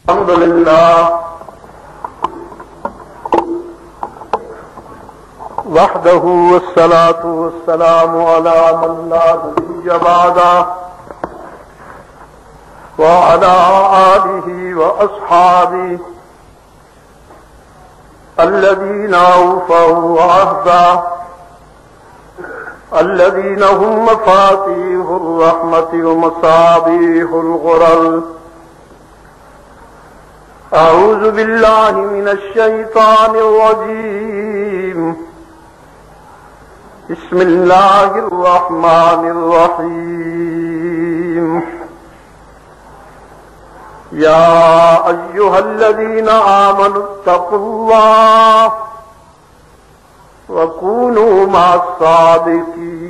الحمد لله وحده والصلاة والسلام على من لا نبي بعده وعلى آله وأصحابه الذين أوفوا عهده الذين هم مفاتيح الرحمة ومصابيح الغرر. أعوذ بالله من الشيطان الرجيم. بسم الله الرحمن الرحيم. يا أيها الذين آمنوا اتقوا الله وكونوا مع الصادقين.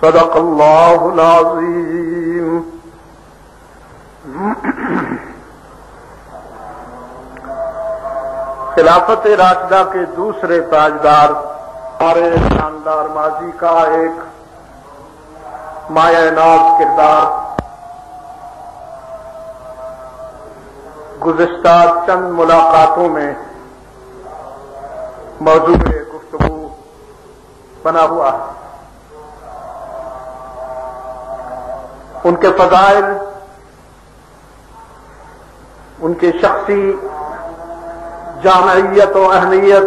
صدق الله العظيم. خلافت راشدہ کے دوسرے تاجدار ہمارے شاندار ماضی کا ایک مایہ ناز کردار گزشتہ چند ملاقاتوں میں موضوع گفتگو بنا ہوا ہے. ان کے فضائل، ان کی شخصی جامعیت و اہمیت،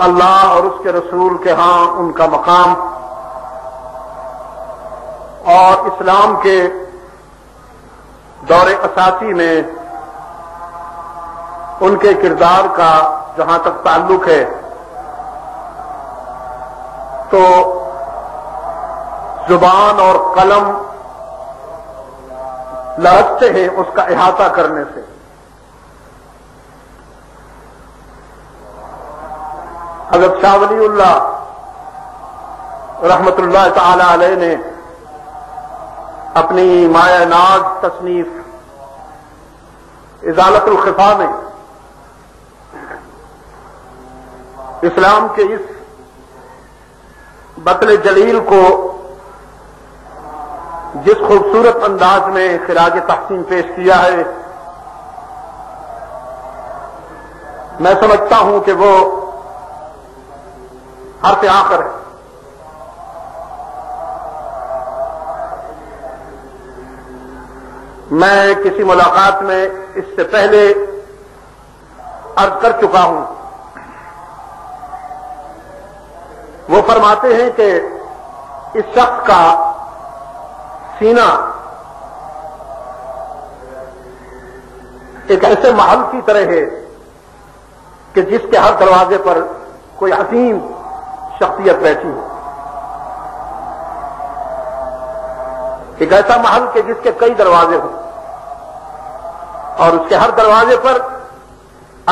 اللہ اور اس کے رسول کے ہاں ان کا مقام، اور اسلام کے دور اساسی میں ان کے کردار کا جہاں تک تعلق ہے تو زبان اور قلم لرزتے ہیں اس کا احاطہ کرنے سے. حضرت شاہ ولی اللہ رحمت اللہ تعالی علیہ نے اپنی مایہ ناز تصنیف ازالت الخفا میں اسلام کے اس بطل جلیل کو جس خوبصورت انداز میں خراج تحسین پیش کیا ہے، میں سمجھتا ہوں کہ وہ حرف آخر ہے. میں کسی ملاقات میں اس سے پہلے عرض کر چکا ہوں. وہ فرماتے ہیں کہ اس شخص کا سینہ ایک ایسے محل کی طرح ہے کہ جس کے ہر دروازے پر کوئی عظیم شخصیت بیٹھی ہے. ایک ایسا محل کہ جس کے کئی دروازے ہوں اور اس کے ہر دروازے پر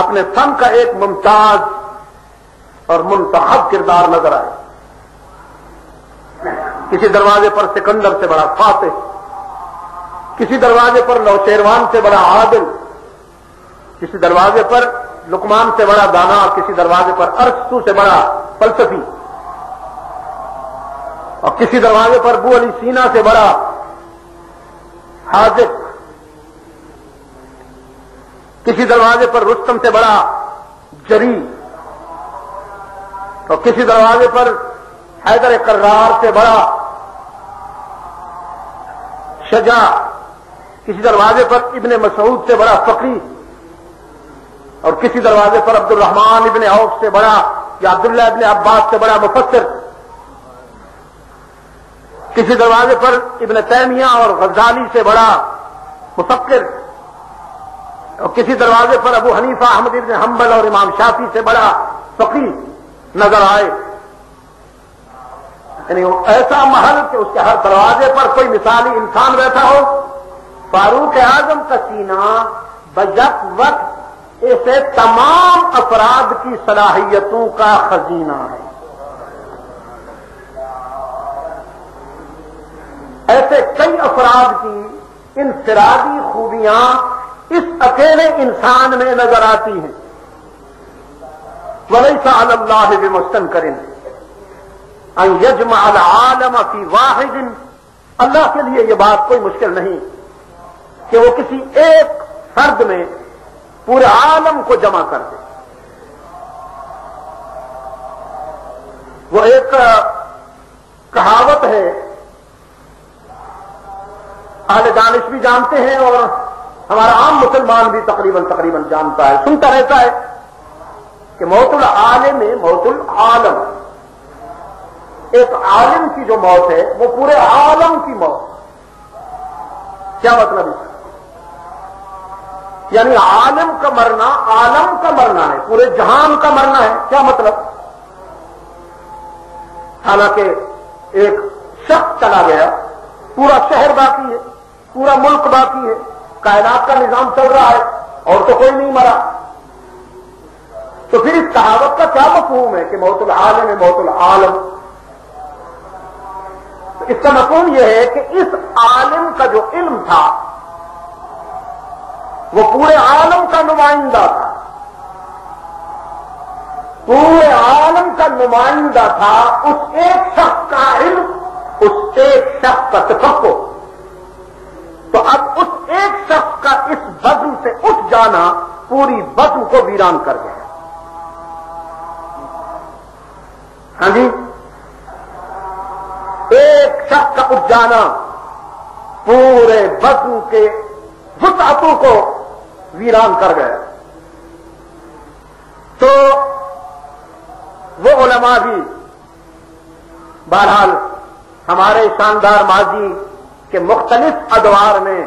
اپنے فن کا ایک ممتاز اور منتخب کردار نظر آئے. کسی دروازے پر سکندر سے بڑا فاتح، کسی دروازے پر نوشیروان سے بڑا عادل، کسی دروازے پر لقمان سے بڑا دانا، کسی دروازے پر ارسطو سے بڑا فلسفی، اور کسی دروازے پر ابو علی سینا سے بڑا حاذق، کسی دروازے پر رستم سے بڑا جری، اور کسی دروازے پر حیدر کرار سے بڑا شجاع، کسی دروازے پر ابن مسعود سے بڑا فقیہ، اور کسی دروازے پر عبد الرحمن ابن عوف سے بڑا یا عبداللہ ابن عباس سے بڑا مفسر، کسی دروازے پر ابن تیمیہ اور غزالی سے بڑا مفکر، اور کسی دروازے پر ابو حنیفہ احمد ابن حنبل اور امام شافعی سے بڑا فقیہ نظر آئے. یعنی ایسا محل کہ اس کے ہر دروازے پر کوئی مثالی انسان بیٹھا ہو. فاروق اعظم کا سینہ بیک وقت ایسے تمام افراد کی صلاحیتوں کا خزینہ ہے. ایسے کئی افراد کی انفرادی خوبیاں اس اکیلے انسان میں نظر آتی ہیں. وَلَيْسَ عَلَى اللَّهِ بِمُسْتَنْكَرٍ أَنْ يَجْمَعَ الْعَالَمَ فِي وَاحِدٍ اللہ کے لیے یہ بات کوئی مشکل نہیں کہ وہ کسی ایک فرد میں پورے عالم کو جمع کر دے. وہ ایک کہاوت ہے، اہل دانش بھی جانتے ہیں اور ہمارا عام مسلمان بھی تقریباً جانتا ہے، سنتا رہتا ہے کہ موت العالم موت العالم. ایک عالم کی جو موت ہے وہ پورے عالم کی موت. کیا مطلب ہے؟ یعنی عالم کا مرنا عالم کا مرنا ہے، پورے جہان کا مرنا ہے. کیا مطلب؟ حالانکہ ایک شخص چلا گیا، پورا شہر باقی ہے، پورا ملک باقی ہے، کائنات کا نظام چل رہا ہے اور تو کوئی نہیں مرا. تو پھر اس کہاوت کا کیا مفہوم ہے کہ موت العالم ہے موت العالم؟ تو اس کا مفہوم یہ ہے کہ اس عالم کا جو علم تھا وہ پورے عالم کا نمائندہ تھا، پورے عالم کا نمائندہ تھا. اس ایک شخص کا علم، اس ایک شخص کا تفکر. تو اب اس ایک شخص کا اس بزم سے اٹھ جانا پوری بزم کو ویران کر گیا. ہاں جی، ایک شخص کا اٹھ جانا پورے بزم کے وسعتوں کو ویران کر گیا. تو وہ علماء بھی بہرحال ہمارے شاندار ماضی کے مختلف ادوار میں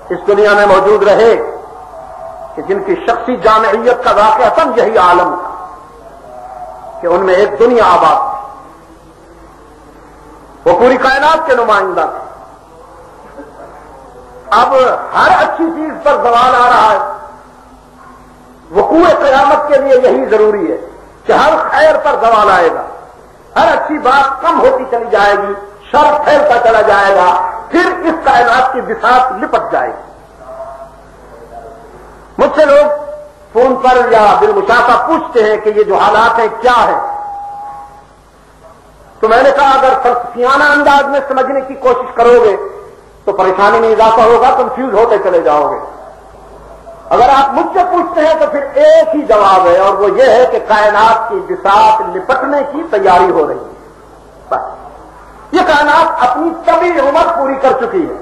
اس دنیا میں موجود رہے کہ جن کی شخصی جامعیت کا واقعہ یہی عالم تھا کہ ان میں ایک دنیا آباد تھی، وہ پوری کائنات کے نمائندہ تھے. اب ہر اچھی چیز پر زوال آ رہا ہے. وقوع قیامت کے لیے یہی ضروری ہے کہ ہر خیر پر زوال آئے گا، ہر اچھی بات کم ہوتی چلی جائے گی، شر پھیلتا چلا جائے گا، پھر اس کائنات کی بساط لپٹ جائے گی. مجھ سے لوگ فون پر یا بالمشافہ پوچھتے ہیں کہ یہ جو حالات ہیں کیا ہے. تو میں نے کہا اگر فلسفیانہ انداز میں سمجھنے کی کوشش کرو گے تو پریشانی میں اضافہ ہوگا، کنفیوز ہوتے چلے جاؤ گے. اگر آپ مجھ سے پوچھتے ہیں تو پھر ایک ہی جواب ہے اور وہ یہ ہے کہ کائنات کی بساط لپٹنے کی تیاری ہو رہی ہے. بس یہ کائنات اپنی طویل عمر پوری کر چکی ہے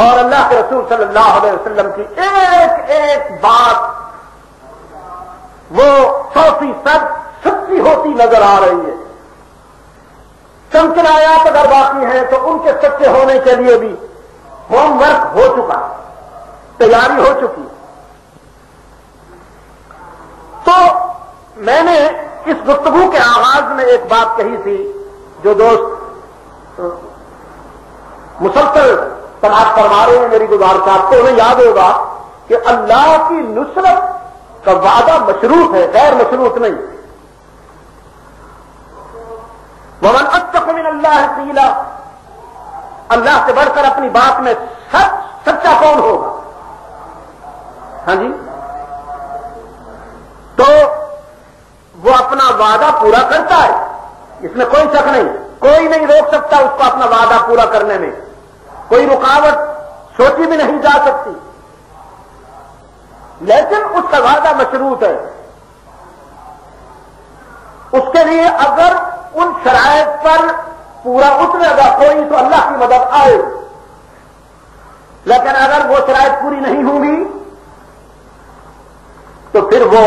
اور اللہ کے رسول صلی اللہ علیہ وسلم کی ایک ایک بات وہ 100% سچی ہوتی نظر آ رہی ہے. چند آیات اگر باقی ہیں تو ان کے سچے ہونے کے لیے بھی ہوم ورک ہو چکا، تیاری ہو چکی. تو میں نے اس گفتگو کے آغاز میں ایک بات کہی تھی، جو دوست مسلسل سماعت فرما رہے ہیں میری گزارشات کو انہیں یاد ہوگا کہ اللہ کی نصرت کا وعدہ مشروط ہے، غیر مشروط نہیں. ومن اصدق من اللہ قیلا، اللہ سے بڑھ کر اپنی بات میں سچا کون ہوگا؟ ہاں جی، تو وہ اپنا وعدہ پورا کرتا ہے، اس میں کوئی شک نہیں. کوئی نہیں روک سکتا اس کو اپنا وعدہ پورا کرنے میں، کوئی رکاوٹ سوچی بھی نہیں جا سکتی. لیکن اس کا وعدہ مشروط ہے. اس کے لیے اگر ان شرائط پر پورا اترے گا کوئی تو اللہ کی مدد آئے، لیکن اگر وہ شرائط پوری نہیں ہوں گی تو پھر وہ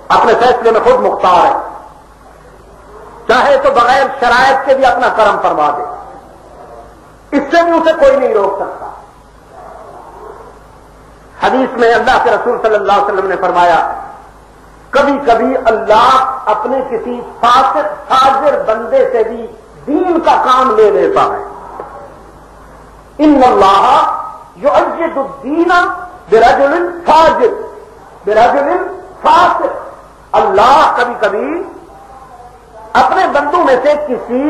اپنے فیصلے میں خود مختار ہے. چاہے تو بغیر شرائط کے بھی اپنا کرم فرما دے، اس سے بھی اسے کوئی نہیں روک سکتا. حدیث میں اللہ کے رسول صلی اللہ علیہ وسلم نے فرمایا کبھی کبھی اللہ اپنے کسی فاسق فاجر بندے سے بھی دین کا کام لے لیتا ہے. ان اللہ یؤید الدین برجل فاجر برجل فاسق. اللہ کبھی کبھی اپنے بندوں میں سے کسی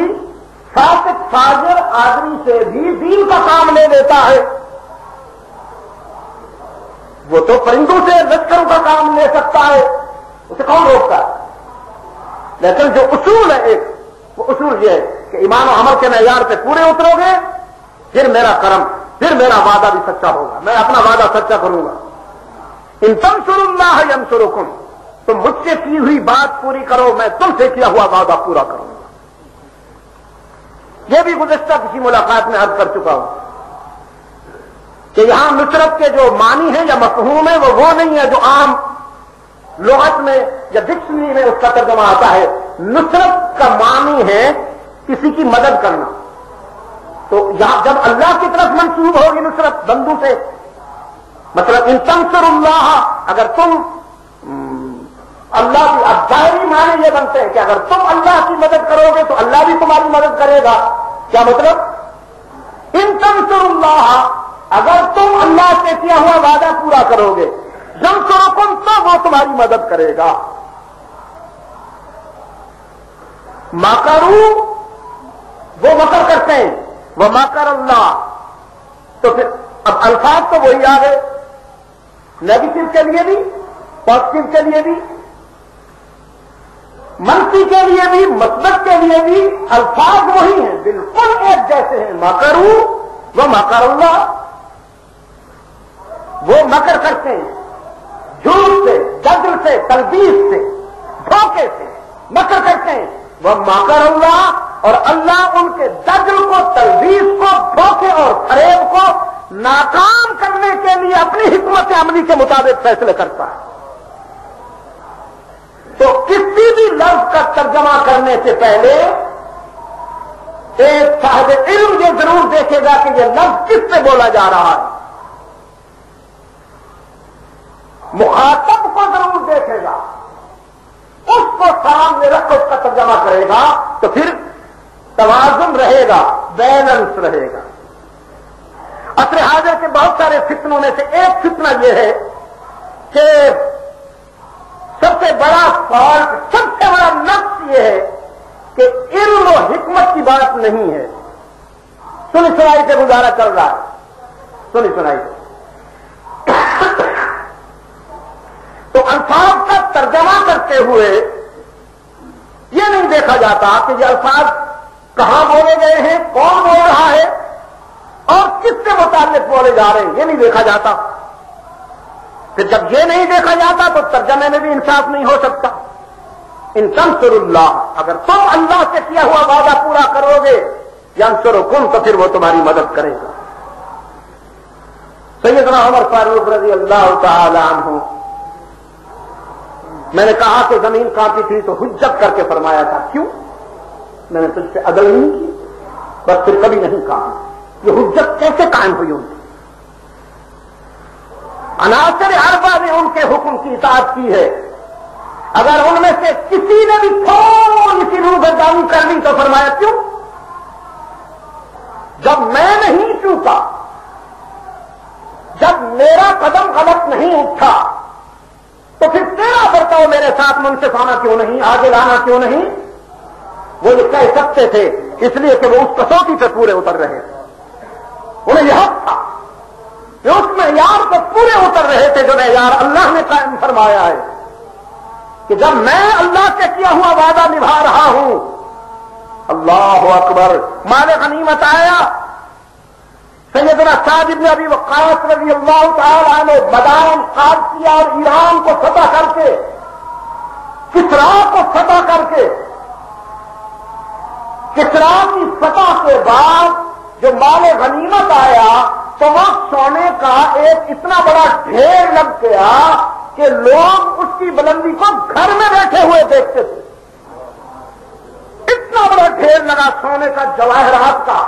فاسق فاجر آدمی سے بھی دین کا کام لے لیتا ہے. وہ تو پرندوں سے لشکروں کا کام لے سکتا ہے، اسے کون روکتا ہے؟ لیکن جو اصول ہے ایک وہ اصول یہ ہے کہ ایمان و عمل کے معیار پہ پورے اترو گے، پھر میرا کرم، پھر میرا وعدہ بھی سچا ہوگا، میں اپنا وعدہ سچا کروں گا۔ ان تنصروا اللہ ینصرکم، تم مجھ سے کی ہوئی بات پوری کرو، میں تم سے کیا ہوا وعدہ پورا کروں گا۔ یہ بھی گزشتہ کسی ملاقات میں عرض کر چکا ہوں کہ یہاں نصرت کے جو معنی ہیں یا مفہوم ہے وہ نہیں ہے جو عام لغت میں یا ڈکشنری میں اس کا ترجمہ آتا ہے۔ نصرت کا معنی ہے کسی کی مدد کرنا، تو یہاں جب اللہ کی طرف منسوب ہوگی نصرت بندوں سے، مطلب ان تنصروا اللہ، اگر تم اللہ کی، اب ظاہری معنی یہ بنتے ہیں کہ اگر تم اللہ کی مدد کرو گے تو اللہ بھی تمہاری مدد کرے گا۔ کیا مطلب؟ ان تنصروا اللہ، اگر تم اللہ سے کیا ہوا وعدہ پورا کرو گے، ینصرکم، تو وہ تمہاری مدد کرے گا۔ مکروا، وہ مکر کرتے ہیں، وہ مکر اللہ، تو پھر اب الفاظ تو وہی آ گئے، نیگیٹو کے لیے بھی، پازیٹو کے لیے بھی، منفی کے لیے بھی، مثبت کے لیے بھی الفاظ وہی ہیں، بالکل ایک جیسے ہیں۔ مکروا وہ مکر اللہ، وہ مکر کرتے ہیں، جھوٹ سے، جدل سے، تلبیس سے، دھوکے سے مکر کرتے ہیں۔ وہ مکر اللہ، اور اللہ ان کے جدل کو، تلبیس کو، دھوکے اور فریب کو ناکام کرنے کے لیے اپنی حکمت عملی کے مطابق فیصلے کرتا ہے۔ تو کسی بھی لفظ کا ترجمہ کرنے سے پہلے ایک صاحب علم یہ ضرور دیکھے گا کہ یہ لفظ کس سے بولا جا رہا ہے، مخاطب کو ضرور دیکھے گا، اس کو سامنے رکھ اس کا ترجمہ کرے گا، تو پھر توازن رہے گا، بیلنس رہے گا۔ عصر حاضر کے بہت سارے فتنوں میں سے ایک فتنہ یہ ہے کہ سب سے بڑا فالٹ، سب سے بڑا نقص یہ ہے کہ علم و حکمت کی بات نہیں ہے، سنی سنائی سے گزارا چل رہا ہے، سنی سنائی سے۔ تو الفاظ کا ترجمہ کرتے ہوئے یہ نہیں دیکھا جاتا کہ یہ الفاظ کہاں بولے گئے ہیں، کون بول رہا ہے اور کس سے متعلق بولے جا رہے ہیں، یہ نہیں دیکھا جاتا۔ پھر جب یہ نہیں دیکھا جاتا تو ترجمے میں بھی انصاف نہیں ہو سکتا۔ ان تنصروا اللہ، اگر تم اللہ سے کیا ہوا وعدہ پورا کرو گے، ینصرکم، تو پھر وہ تمہاری مدد کرے گا۔ سیدنا عمر فاروق رضی اللہ تعالی عنہ، میں نے کہا کہ زمین کانپی تھی تو حجت کر کے فرمایا تھا، کیوں؟ میں نے تجھ سے عدل نہیں کی، بس پھر کبھی نہیں کہا۔ یہ حجت کیسے قائم ہوئی ان کی؟ عناصر اربعہ نے ان کے حکم کی اطاعت کی ہے، اگر ان میں سے کسی نے بھی تھوڑی سی روگردانی کر لی تو فرمایا کیوں؟ جب میں نہیں چوکا، جب میرا قدم غلط نہیں اٹھا، تو پھر تیرا برتاؤ میرے ساتھ منصفانہ کیوں نہیں، آگے لانا کیوں نہیں؟ وہ یہ کہہ سکتے تھے اس لیے کہ وہ اس کسوٹی پہ پورے اتر رہے تھے، انہیں یہ حق تھا کہ اس معیار پہ پورے اتر رہے تھے جو معیار اللہ نے قائم فرمایا ہے کہ جب میں اللہ سے کیا ہوا وعدہ نبھا رہا ہوں، اللہ اکبر، مال غنیمت آیا، سیدنا سعد بن ابی وقاص رضی اللہ تعالی عنہ مدائن قادسیہ اور ایران کو فتح کر کے، کسرا کو فتح کر کے، کسرا کی فتح کے بعد جو مال غنیمت آیا تو وہ سونے کا ایک اتنا بڑا ڈھیر لگ گیا کہ لوگ اس کی بلندی کو گھر میں بیٹھے ہوئے دیکھتے تھے، اتنا بڑا ڈھیر لگا سونے کا، جواہرات کا۔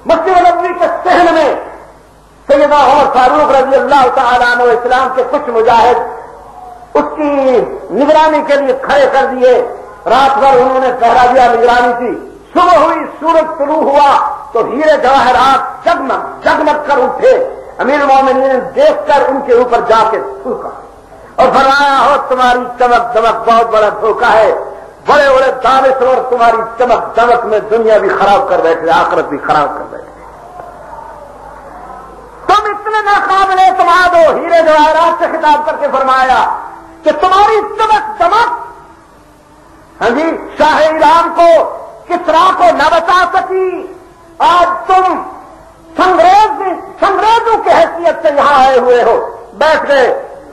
مسجد نبوی کے صحن میں سیدنا عمر فاروق رضی اللہ تعالیٰ عنہ اسلام کے کچھ مجاہد اس کی نگرانی کے لیے کھڑے کر دیے، رات بھر انہوں نے پہرا دیا، نگرانی کی۔ صبح ہوئی، سورج طلوع ہوا تو ہیرے جواہرات جگمگ جگمگ کر اٹھے۔ امیر المومنین نے دیکھ کر ان کے اوپر جا کے تھوکا اور فرمایا، ہو تمہاری چمک دمک بہت بڑا دھوکہ ہے، بڑے بڑے دانشور تمہاری چمک دمک میں دنیا بھی خراب کر بیٹھے، آخرت بھی خراب کر بیٹھے، تم اتنے ناقابل اعتماد ہو۔ ہیرے جواہرات سے خطاب کر کے فرمایا کہ تمہاری چمک دمک ہاں جی شاہ ایران کو کسرا کو نہ بچا سکی، آج تم سنگریزوں کی حیثیت سے یہاں آئے ہوئے ہو، بیٹھ گئے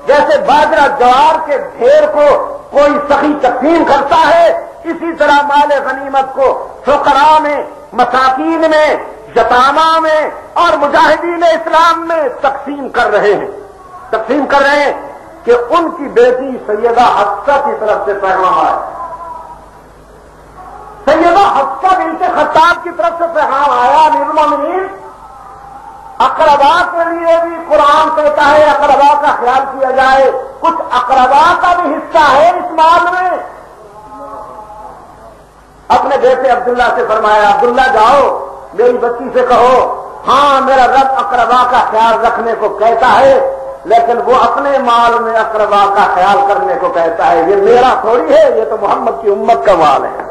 جیسے باجرہ جوار کے ڈھیر کو کوئی سخی تقسیم کرتا ہے، اسی طرح مال غنیمت کو فقراء میں، مساکین میں، یتامہ میں اور مجاہدین اسلام میں تقسیم کر رہے ہیں کہ ان کی بیٹی سیدہ حفصہ کی طرف سے پیغام آیا، سیدہ حفصہ بنت خطاب کی طرف سے پیغام آیا، امیر المومنین اقربا کے لیے بھی قرآن کہتا ہے اقربا کا خیال کیا جائے، کچھ اقربا کا بھی حصہ ہے اس مال میں۔ اپنے بیٹے عبداللہ سے فرمایا، عبداللہ جاؤ میری بچی سے کہو ہاں میرا رب اقربا کا خیال رکھنے کو کہتا ہے، لیکن وہ اپنے مال میں اقربا کا خیال کرنے کو کہتا ہے، یہ میرا تھوڑی ہے، یہ تو محمد کی امت کا مال ہے،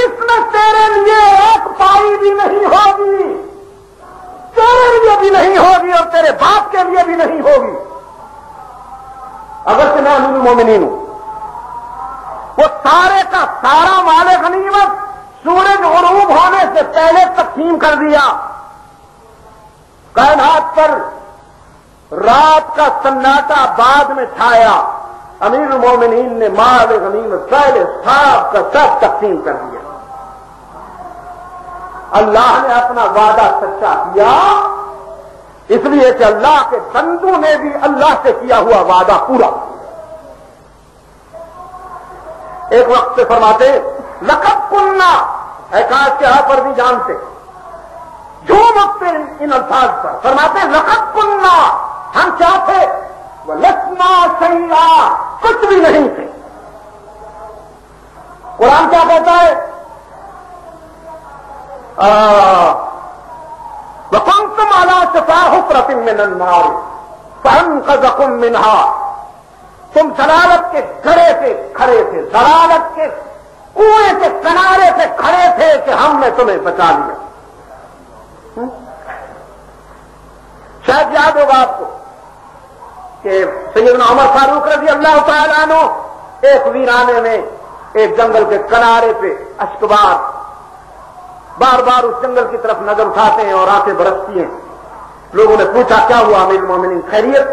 اس میں تیرے لیے ایک پائی بھی نہیں ہوگی، تیرے لیے بھی نہیں ہوگی اور تیرے باپ کے لیے بھی نہیں ہوگی۔ اگر میں امیر المومنین ہوں، وہ سارے کا سارا مال غنیمت سورج غروب ہونے سے پہلے تقسیم کر دیا، کائنات پر رات کا سناٹا بعد میں چھایا، امیر المومنین نے مال غنیمت پہلے صاحب کا سب تقسیم کر دیا۔ اللہ نے اپنا وعدہ سچا کیا، اس لیے کہ اللہ کے بندوں نے بھی اللہ سے کیا ہوا وعدہ پورا کیا۔ ایک وقت سے فرماتے لقد کننا، احکاش کے ہاتھ پر بھی جانتے، جھوم اٹھتے ان الفاظ پر، فرماتے لقد کننا، ہم کیا تھے، وَلَسْنَا شَيْئًا، کچھ بھی نہیں تھے۔ قرآن کیا کہتا ہے، وَكُنْتُمْ عَلَىٰ شَفَا حُفْرَةٍ مِّنَ النَّارِ فَأَنْقَذَكُم مِّنْهَا، تم ضلالت کے گڑھے سے کھڑے تھے، ضلالت کے کنویں کے کنارے سے کھڑے تھے کہ ہم نے تمہیں بچا لیا۔ شاید یاد ہوگا آپ کو کہ سیدنا عمر فاروق رضی اللہ تعالیٰ عنہ ایک ویرانے میں ایک جنگل کے کنارے پہ اشکبار بار بار اس جنگل کی طرف نظر اٹھاتے ہیں اور آنکھیں برستی ہیں۔ لوگوں نے پوچھا کیا ہوا امیر المومنین، خیریت؟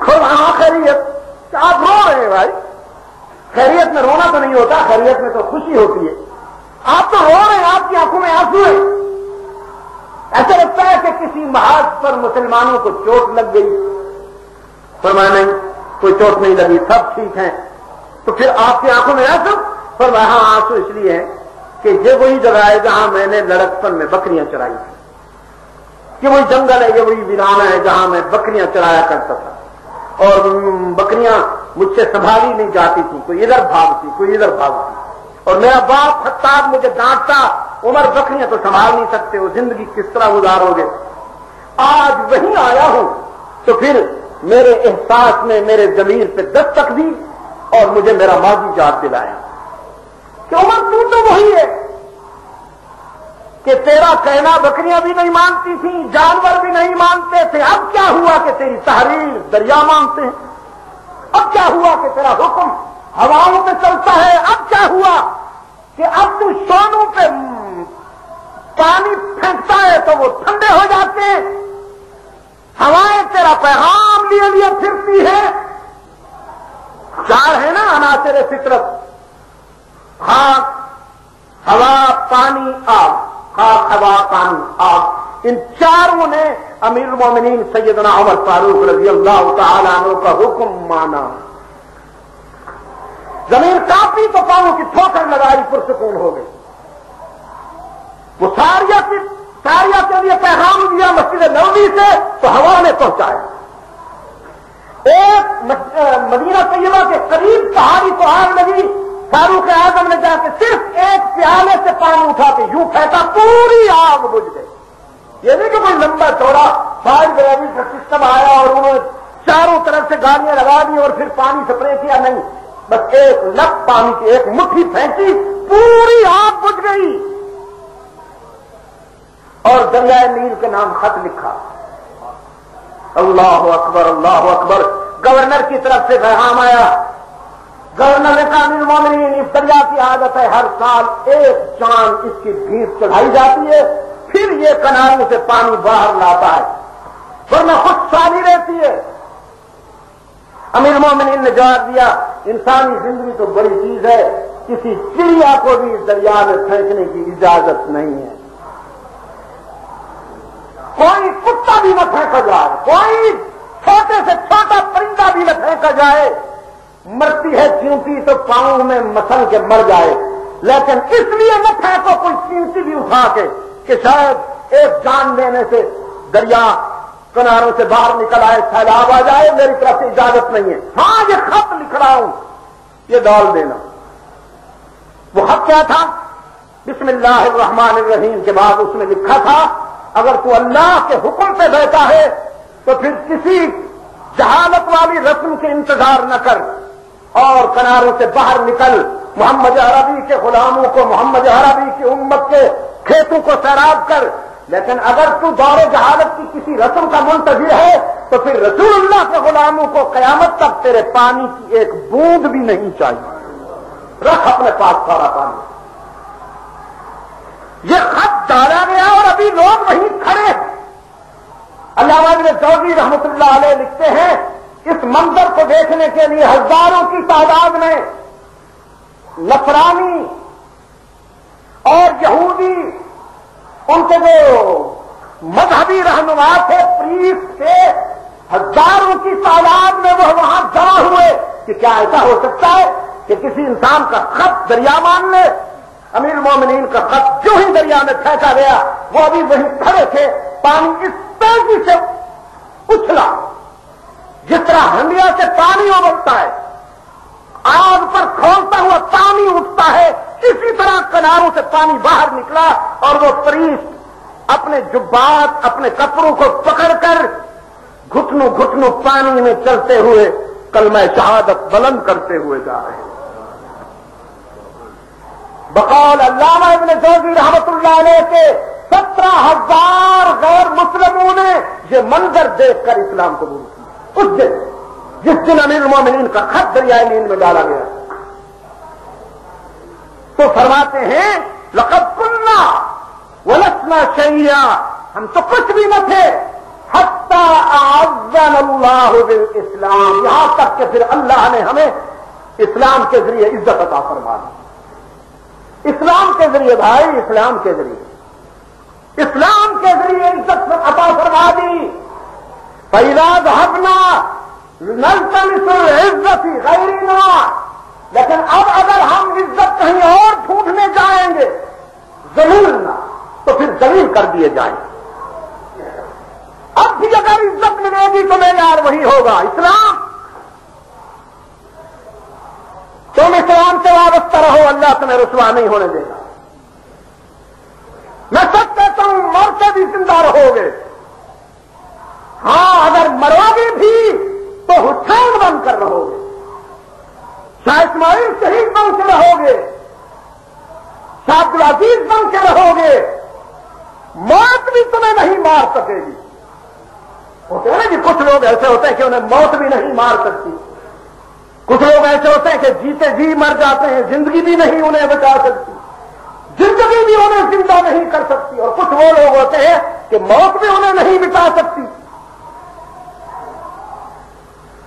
ہاں خیریت۔ آپ رو رہے ہیں بھائی، خیریت میں رونا تو نہیں ہوتا، خیریت میں تو خوشی ہوتی ہے، آپ تو رو رہے ہیں، آپ کی آنکھوں میں آنسو ہے، ایسا لگتا ہے کہ کسی محاذ پر مسلمانوں کو چوٹ لگ گئی۔ فرمایا نہیں، کوئی چوٹ نہیں لگی، سب ٹھیک ہیں۔ تو پھر آپ کی آنکھوں میں آنسو؟ فرمایا ہاں آنسو اس لیے ہیں کہ یہ وہی جگہ ہے جہاں میں نے لڑکپن میں بکریاں چرائی تھی، یہ وہی جنگل ہے، یہ وہی ویرانہ ہے جہاں میں بکریاں چرایا کرتا تھا، اور بکریاں مجھ سے سنبھالی نہیں جاتی تھی، کوئی ادھر بھاگتی کوئی ادھر بھاگتی، اور میرا باپ خطاب مجھے ڈانٹتا، عمر بکریاں تو سنبھال نہیں سکتے ہو، زندگی کس طرح گزارو گے۔ آج وہیں آیا ہوں تو پھر میرے احساس میں میرے ضمیر پہ دستک دی اور مجھے میرا ماضی یاد دلایا کہ عمر تو وہی ہے کہ تیرا کہنا بکریاں بھی نہیں مانتی تھیں، جانور بھی نہیں مانتے تھے، اب کیا ہوا کہ تیری تحریر دریا مانتے ہیں، اب کیا ہوا کہ تیرا حکم ہواؤں پہ چلتا ہے، اب کیا ہوا کہ اب تو سونوں پہ پانی پھینکتا ہے تو وہ ٹھنڈے ہو جاتے ہیں، ہوائیں تیرا پیغام لیے لیے پھرتی ہے۔ چار ہے نا عناصر فطرت، خاک، ہوا، پانی، آگ، خاک، ہوا، پانی، آگ، ان چاروں نے امیر المومنین سیدنا عمر فاروق رضی اللہ تعالیٰ عنہ کا حکم مانا۔ زمین کافی تو پاؤں کی ٹھوکر لگائی، پرسکون ہو گئی۔ وہ ساریہ کے لیے پیغام دیا مسجد نبوی سے تو ہوا نے پہنچایا۔ ایک مدینہ طیبہ کے قریب پہاڑی کو آگ لگی، فاروق اعظم نے جا کے صرف ایک پیالے سے پانی اٹھا کے یوں پھینکا، پوری آگ بجھ گئی۔ یہ نہیں کہ کوئی لمبا چوڑا فائر بریگیڈ کا سسٹم آیا اور انہوں نے چاروں طرف سے گاڑیاں لگا دی اور پھر پانی سپرے کیا، نہیں، بس ایک لپ پانی کی ایک مٹھی پھینکی، پوری آگ بجھ گئی اور دریائے نیل کے نام خط لکھا۔ اللہ اکبر، اللہ اکبر۔ گورنر کی طرف سے پیغام آیا، گورنر نے کہا امیر المومنین اس دریا کی عادت ہے ہر سال ایک چاند اس کی بھیت چڑھائی جاتی ہے، پھر یہ کناروں سے پانی باہر لاتا ہے، ورنہ خود سالی رہتی ہے۔ امیر المومنین نے جواب دیا انسانی زندگی تو بڑی چیز ہے، کسی چڑیا کو بھی اس دریا میں پھینکنے کی اجازت نہیں ہے، کوئی کتا بھی نہ پھینکا جائے، کوئی چھوٹے سے چھوٹا پرندہ بھی نہ پھینکا جائے، مرتی ہے چیونٹی تو پاؤں میں مسل کے مر جائے، لیکن اس لیے نہ پھینکو کوئی چیونٹی بھی اٹھا کے کہ شاید ایک جان لینے سے دریا کناروں سے باہر نکل آئے، سیلاب آ جائے، میری طرف سے اجازت نہیں ہے۔ ہاں یہ خط لکھ رہا ہوں، یہ ڈال دینا۔ وہ خط کیا تھا؟ بسم اللہ الرحمن الرحیم کے بعد اس میں لکھا تھا اگر تو اللہ کے حکم پہ بیٹھا ہے تو پھر کسی جہالت والی رسم کے انتظار نہ کر اور کناروں سے باہر نکل، محمد عربی کے غلاموں کو، محمد عربی کی امت کے کھیتوں کو سیراب کر۔ لیکن اگر تو دور جہالت کی کسی رسم کا منتظر ہے تو پھر رسول اللہ کے غلاموں کو قیامت تک تیرے پانی کی ایک بوند بھی نہیں چاہیے، رکھ اپنے پاس سارا پانی۔ یہ خط ڈالا گیا اور ابھی لوگ وہیں کھڑے ہیں۔ علامہ ابن جوزی رحمۃ اللہ علیہ لکھتے ہیں اس منظر کو دیکھنے کے لیے ہزاروں کی تعداد میں نصرانی اور یہودی، ان کے جو مذہبی رہنما تھے، پریسٹ تھے، ہزاروں کی تعداد میں وہ وہاں جمع ہوئے کہ کیا ایسا ہو سکتا ہے کہ کسی انسان کا خط دریا مان لے؟ امیر المومنین کا خط جو ہی دریا میں پھینکا گیا وہ ابھی وہیں کھڑے تھے، پانی اس تیزی سے اچھلا جس طرح ہنڈیا سے پانی ابلتا ہے، آگ پر کھولتا ہوا پانی اٹھتا ہے، اسی طرح کناروں سے پانی باہر نکلا اور وہ پریسٹ اپنے جبات، اپنے کپڑوں کو پکڑ کر گھٹنوں گھٹنوں پانی میں چلتے ہوئے کلمہ شہادت بلند کرتے ہوئے جا رہے ہیں۔ بقول علامہ ابن جوزی رحمۃ اللہ علیہ کے 17,000 غیر مسلموں نے یہ منظر دیکھ کر اسلام قبول کیا اس دن، جس دن امیر المومنین کا خط دریائے نیل میں ڈالا گیا۔ تو فرماتے ہیں لقد كنا ولسنا شيئا، ہم تو کچھ بھی نہ تھے، حتی اعزنا اللہ بالاسلام، یہاں تک کہ پھر اللہ نے ہمیں اسلام کے ذریعے عزت عطا فرما دی۔ اسلام کے ذریعے بھائی، اسلام کے ذریعے، اسلام کے ذریعے عزت عطا فرما دی۔ فَإِذَا ذَهَبْنَا نَلْتَمِسُ الْعِزَّةَ فِي غَيْرِنَا، لیکن اب اگر ہم عزت کہیں اور ڈھونڈنے جائیں گے ذلیلنا، تو پھر ذلیل کر دیے جائیں گے۔ اب بھی اگر عزت ملے گی تو معیار وہی ہوگا، اسلام۔ تم اسلام سے وابستہ رہو، اللہ تمہیں رسوا نہیں ہونے دے گا۔ میں سچ کہتا ہوں مرتے بھی زندہ رہو گے، ہاں اگر مرو گے بھی تو حسین بن کر رہو گے، شاہ اسماعیل شہید بن کے رہو گے، شاہ عبدالعزیز بن کے رہو گے، موت بھی تمہیں نہیں مار سکے گی۔ ہوتے ہیں نا کہ کچھ لوگ ایسے ہوتے ہیں کہ انہیں موت بھی نہیں مار سکتی، کچھ لوگ ایسے ہوتے ہیں کہ جیتے جی مر جاتے ہیں، زندگی بھی نہیں انہیں بچا سکتی، زندگی بھی انہیں زندہ نہیں کر سکتی، اور کچھ وہ لوگ ہوتے ہیں کہ موت بھی انہیں نہیں بچا سکتی۔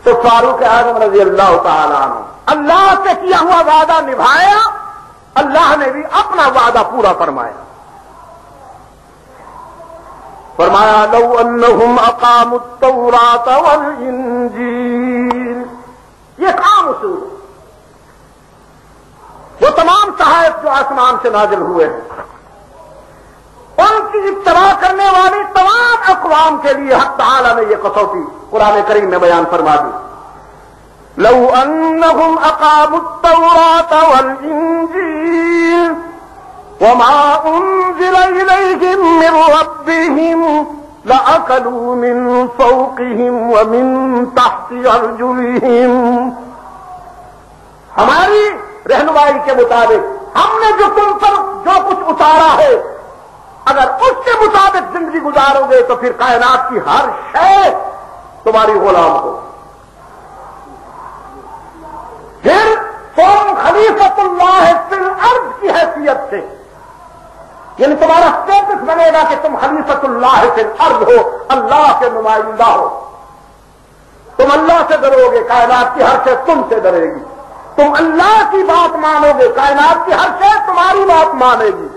تو فاروق اعظم رضی اللہ تعالیٰ عنہ اللہ سے کیا ہوا وعدہ نبھایا، اللہ نے بھی اپنا وعدہ پورا فرمایا۔ فرمایا لو انہم اقاموا التوراۃ والانجیل، یہ عام اصول ہے، وہ تمام صحائف جو آسمان سے نازل ہوئے ہیں ان کی اتباع کرنے والی تمام اقوام کے لیے حق تعالی نے یہ کسوٹی قرآن کریم میں بیان فرما دی۔ لو انہم اقاموا التوراۃ والانجیل وما انزل الیہم من ربہم لأکلوا من فوقہم ومن تحت ارجلہم، ہماری رہنمائی کے مطابق ہم نے جو تم پر جو کچھ اتارا ہے اگر اس کے مطابق زندگی گزارو گے تو پھر کائنات کی ہر شے تمہاری غلام ہو۔ پھر اللہ فی الارض کی حیثیت سے، یعنی تمہارا اسٹیٹس بنے گا کہ تم خلیفۃ اللہ فی الارض ہو، اللہ کے نمائندہ ہو. تم اللہ سے ڈرو گے، کائنات کی ہر شے تم سے ڈرے گی. تم اللہ کی بات مانو گے، کائنات کی ہر شے تمہاری بات مانے گی.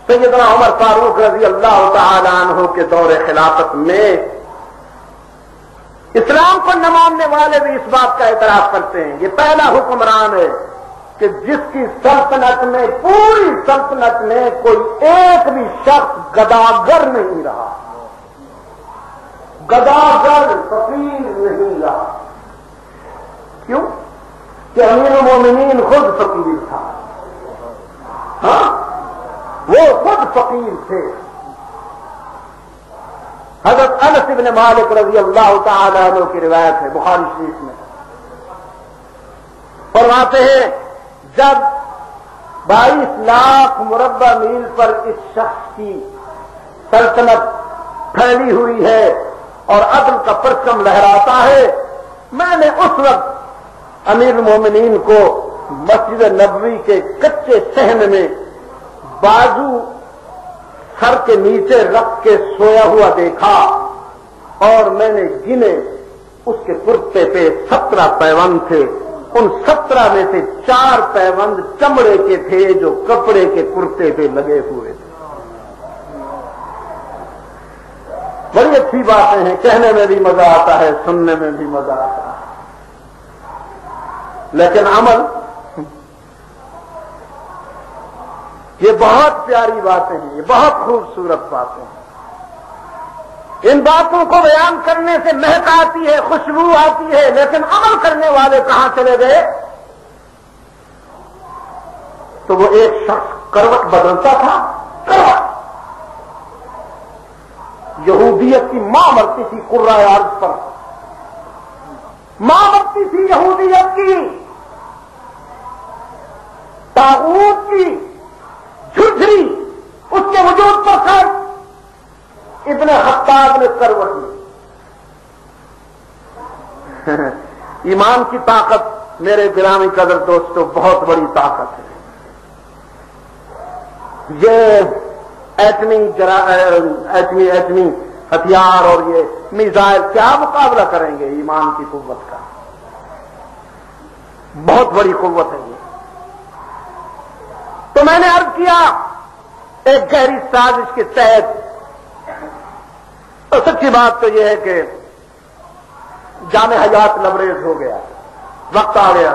سیدنا عمر فاروق رضی اللہ تعالی عنہ کے دور خلافت میں اسلام کو نہ ماننے والے بھی اس بات کا اعتراف کرتے ہیں. یہ پہلا حکمران ہے کہ جس کی سلطنت میں، پوری سلطنت میں کوئی ایک بھی شخص گداگر نہیں رہا، گداگر فقیر نہیں رہا. کیوں؟ کہ امیر المومنین خود فقیر تھا. ہاں، وہ خود فقیر تھے. حضرت انس بن مالک رضی اللہ تعالی عنہ کی روایت ہے بخاری شریف میں، فرماتے ہیں جب 22 لاکھ مربع میل پر اس شخص کی سلطنت پھیلی ہوئی ہے اور عدل کا پرچم لہراتا ہے، میں نے اس وقت امیر المومنین کو مسجد نبوی کے کچے صحن میں بازو سر کے نیچے رکھ کے سویا ہوا دیکھا، اور میں نے گنے اس کے کرتے پہ 17 پیوند تھے. ان 17 میں سے 4 پیوند چمڑے کے تھے جو کپڑے کے کرتے پہ لگے ہوئے تھے. بڑی اچھی باتیں ہیں، کہنے میں بھی مزہ آتا ہے، سننے میں بھی مزہ آتا ہے، لیکن عمل، یہ بہت پیاری باتیں ہیں، یہ بہت خوبصورت باتیں ہیں. ان باتوں کو بیان کرنے سے مہک آتی ہے، خوشبو آتی ہے، لیکن عمل کرنے والے کہاں چلے گئے؟ تو وہ ایک شخص کروٹ بدلتا تھا، کروٹ. یہودیت کی ماں مرتی تھی قرۂ ارض پر، ماں مرتی تھی یہودیت کی، طاغوت کی جھرجھری اس کے وجود پر کر ابن خطاب نے کروٹ لی. ایمان کی طاقت میرے گرامی قدر دوستوں بہت بڑی طاقت ہے. یہ ایٹمی ہتھیار اور یہ میزائل کیا مقابلہ کریں گے ایمان کی قوت کا؟ بہت بڑی قوت ہے یہ. تو میں نے عرض کیا ایک گہری سازش کے تحت، اور سچی بات تو یہ ہے کہ جامع حیات لبریز ہو گیا، وقت آ گیا.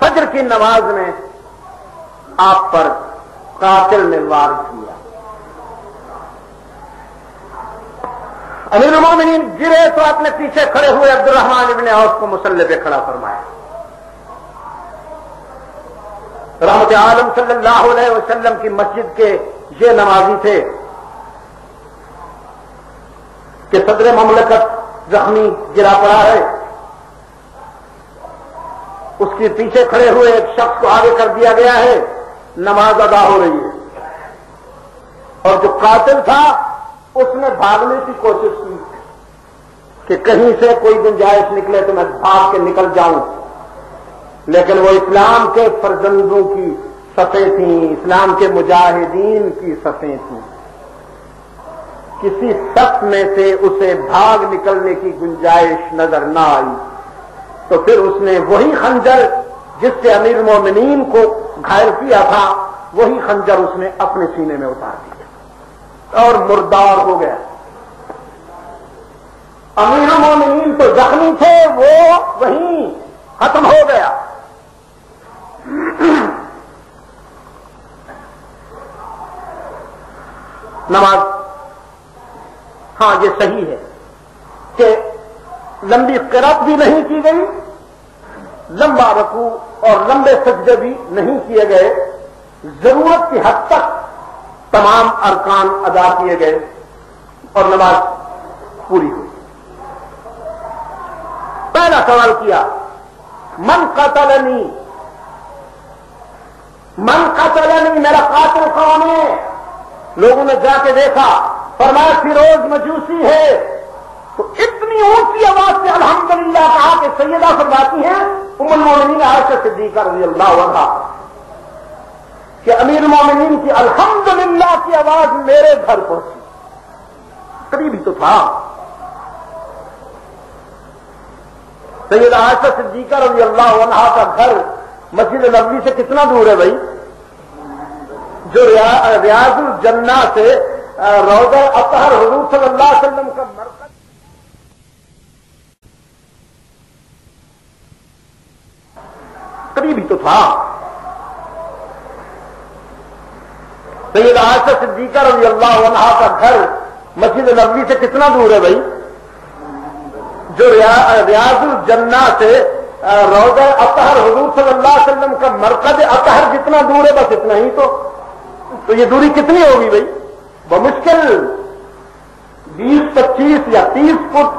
فجر کی نماز میں آپ پر قاتل نے وار کیا. امیر المومنین گرے تو اپنے پیچھے کھڑے ہوئے عبد الرحمن ابن عوف کو مصلی پہ کھڑا فرمایا. رحمت عالم صلی اللہ علیہ وسلم کی مسجد کے یہ نمازی تھے کہ صدر مملکت زخمی گرا پڑا ہے، اس کے پیچھے کھڑے ہوئے ایک شخص کو آگے کر دیا گیا ہے، نماز ادا ہو رہی ہے. اور جو قاتل تھا اس نے بھاگنے کی کوشش کی کہ کہیں سے کوئی گنجائش نکلے تو میں بھاگ کے نکل جاؤں، لیکن وہ اسلام کے فرزندوں کی صفیں تھیں، اسلام کے مجاہدین کی صفیں تھیں. کسی صف میں سے اسے بھاگ نکلنے کی گنجائش نظر نہ آئی، تو پھر اس نے وہی خنجر جس سے امیر المومنین کو گھائل کیا تھا، وہی خنجر اس نے اپنے سینے میں اتار دیا اور مردار ہو گیا. امیر المومنین تو زخمی تھے، وہ وہیں ختم ہو گیا. نماز، ہاں یہ صحیح ہے کہ لمبی قرات بھی نہیں کی گئی، لمبا رکوع اور لمبے سجدے بھی نہیں کیے گئے، ضرورت کی حد تک تمام ارکان ادا کیے گئے اور نماز پوری ہوئی. پہلا سوال کیا من قتلنی، من قتلنی، میرا قاتل کون ہے؟ لوگوں نے جا کے دیکھا، فرمایا فیروز مجوسی ہے. تو اتنی اونچی آواز سے الحمدللہ کہا کہ سیدہ فرماتی ہیں ام المومنین عائشہ صدیقہ رضی اللہ عنہا کہ امیر المومنین کی الحمدللہ کی آواز میرے گھر پہنچی. قریب ہی تو تھا. سیدہ عائشہ صدیقہ رضی اللہ عنہا کا گھر مسجد نبوی سے کتنا دور ہے بھائی؟ جو ریاض الجنہ سے روضہ اطہر حضور صلی اللہ علیہ وسلم کا مرکز قریب ہی تو تھا. سیدہ عائشہ صدیقہ رضی اللہ عنہا کا گھر مسجد نبوی سے کتنا دور ہے بھائی؟ جو ریاض الجنہ سے روضہ اطہر حضور صلی اللہ علیہ وسلم کا مرکز اطہر جتنا دور ہے بس اتنا ہی. تو یہ دوری کتنی ہوگی بھائی؟ بمشکل 20 25 یا 30 فٹ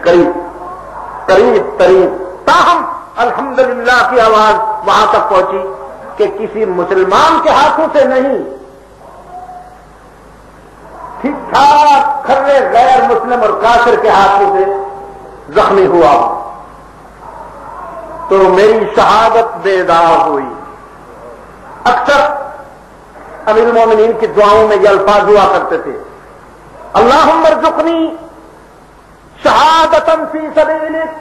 قریب تاہم الحمدللہ کی آواز وہاں تک پہنچی کہ کسی مسلمان کے ہاتھوں سے نہیں، ٹھیک ٹھاک کھرے غیر مسلم اور کافر کے ہاتھوں سے زخمی ہوا تو میری شہادت بیدار ہوئی. اکثر امیر المومنین کی دعاؤں میں یہ الفاظ ہوا کرتے تھے، اللہم ارزقنی شہادتن فی سبیلک،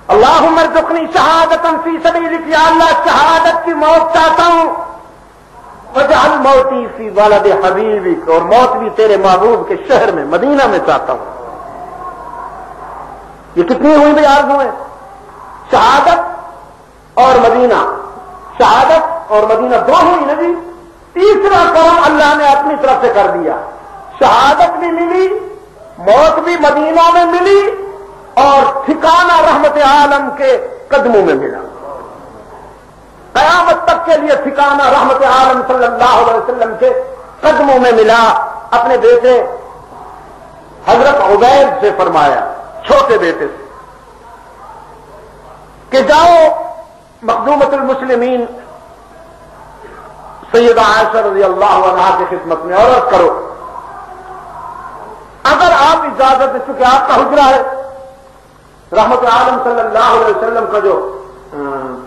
اللہم ارزقنی شہادتن فی سبیلک، یا اللہ شہادت کی موت چاہتا ہوں، وجعل موتی فی ولد حبیبک، اور موت بھی تیرے محبوب کے شہر میں مدینہ میں چاہتا ہوں. یہ کتنی ہوئی بھی آرزو ہیں؟ شہادت اور مدینہ، شہادت اور مدینہ دو ہوئی نا جی. تیسرا کرم اللہ نے اپنی طرف سے کر دیا، شہادت بھی ملی، موت بھی مدینہ میں ملی، اور ٹھکانہ رحمت عالم کے قدموں میں ملا. قیامت تک کے لیے ٹھکانہ رحمت عالم صلی اللہ علیہ وسلم کے قدموں میں ملا. اپنے بیٹے حضرت عبید سے فرمایا، چھوٹے بیٹے سے، کہ جاؤ مخدومۃ المسلمین سیدہ عائشہ رضی اللہ عنہا کی خدمت میں عرض کرو، اگر آپ اجازت دے، چونکہ آپ کا حجرہ ہے، رحمت عالم صلی اللہ علیہ وسلم کا جو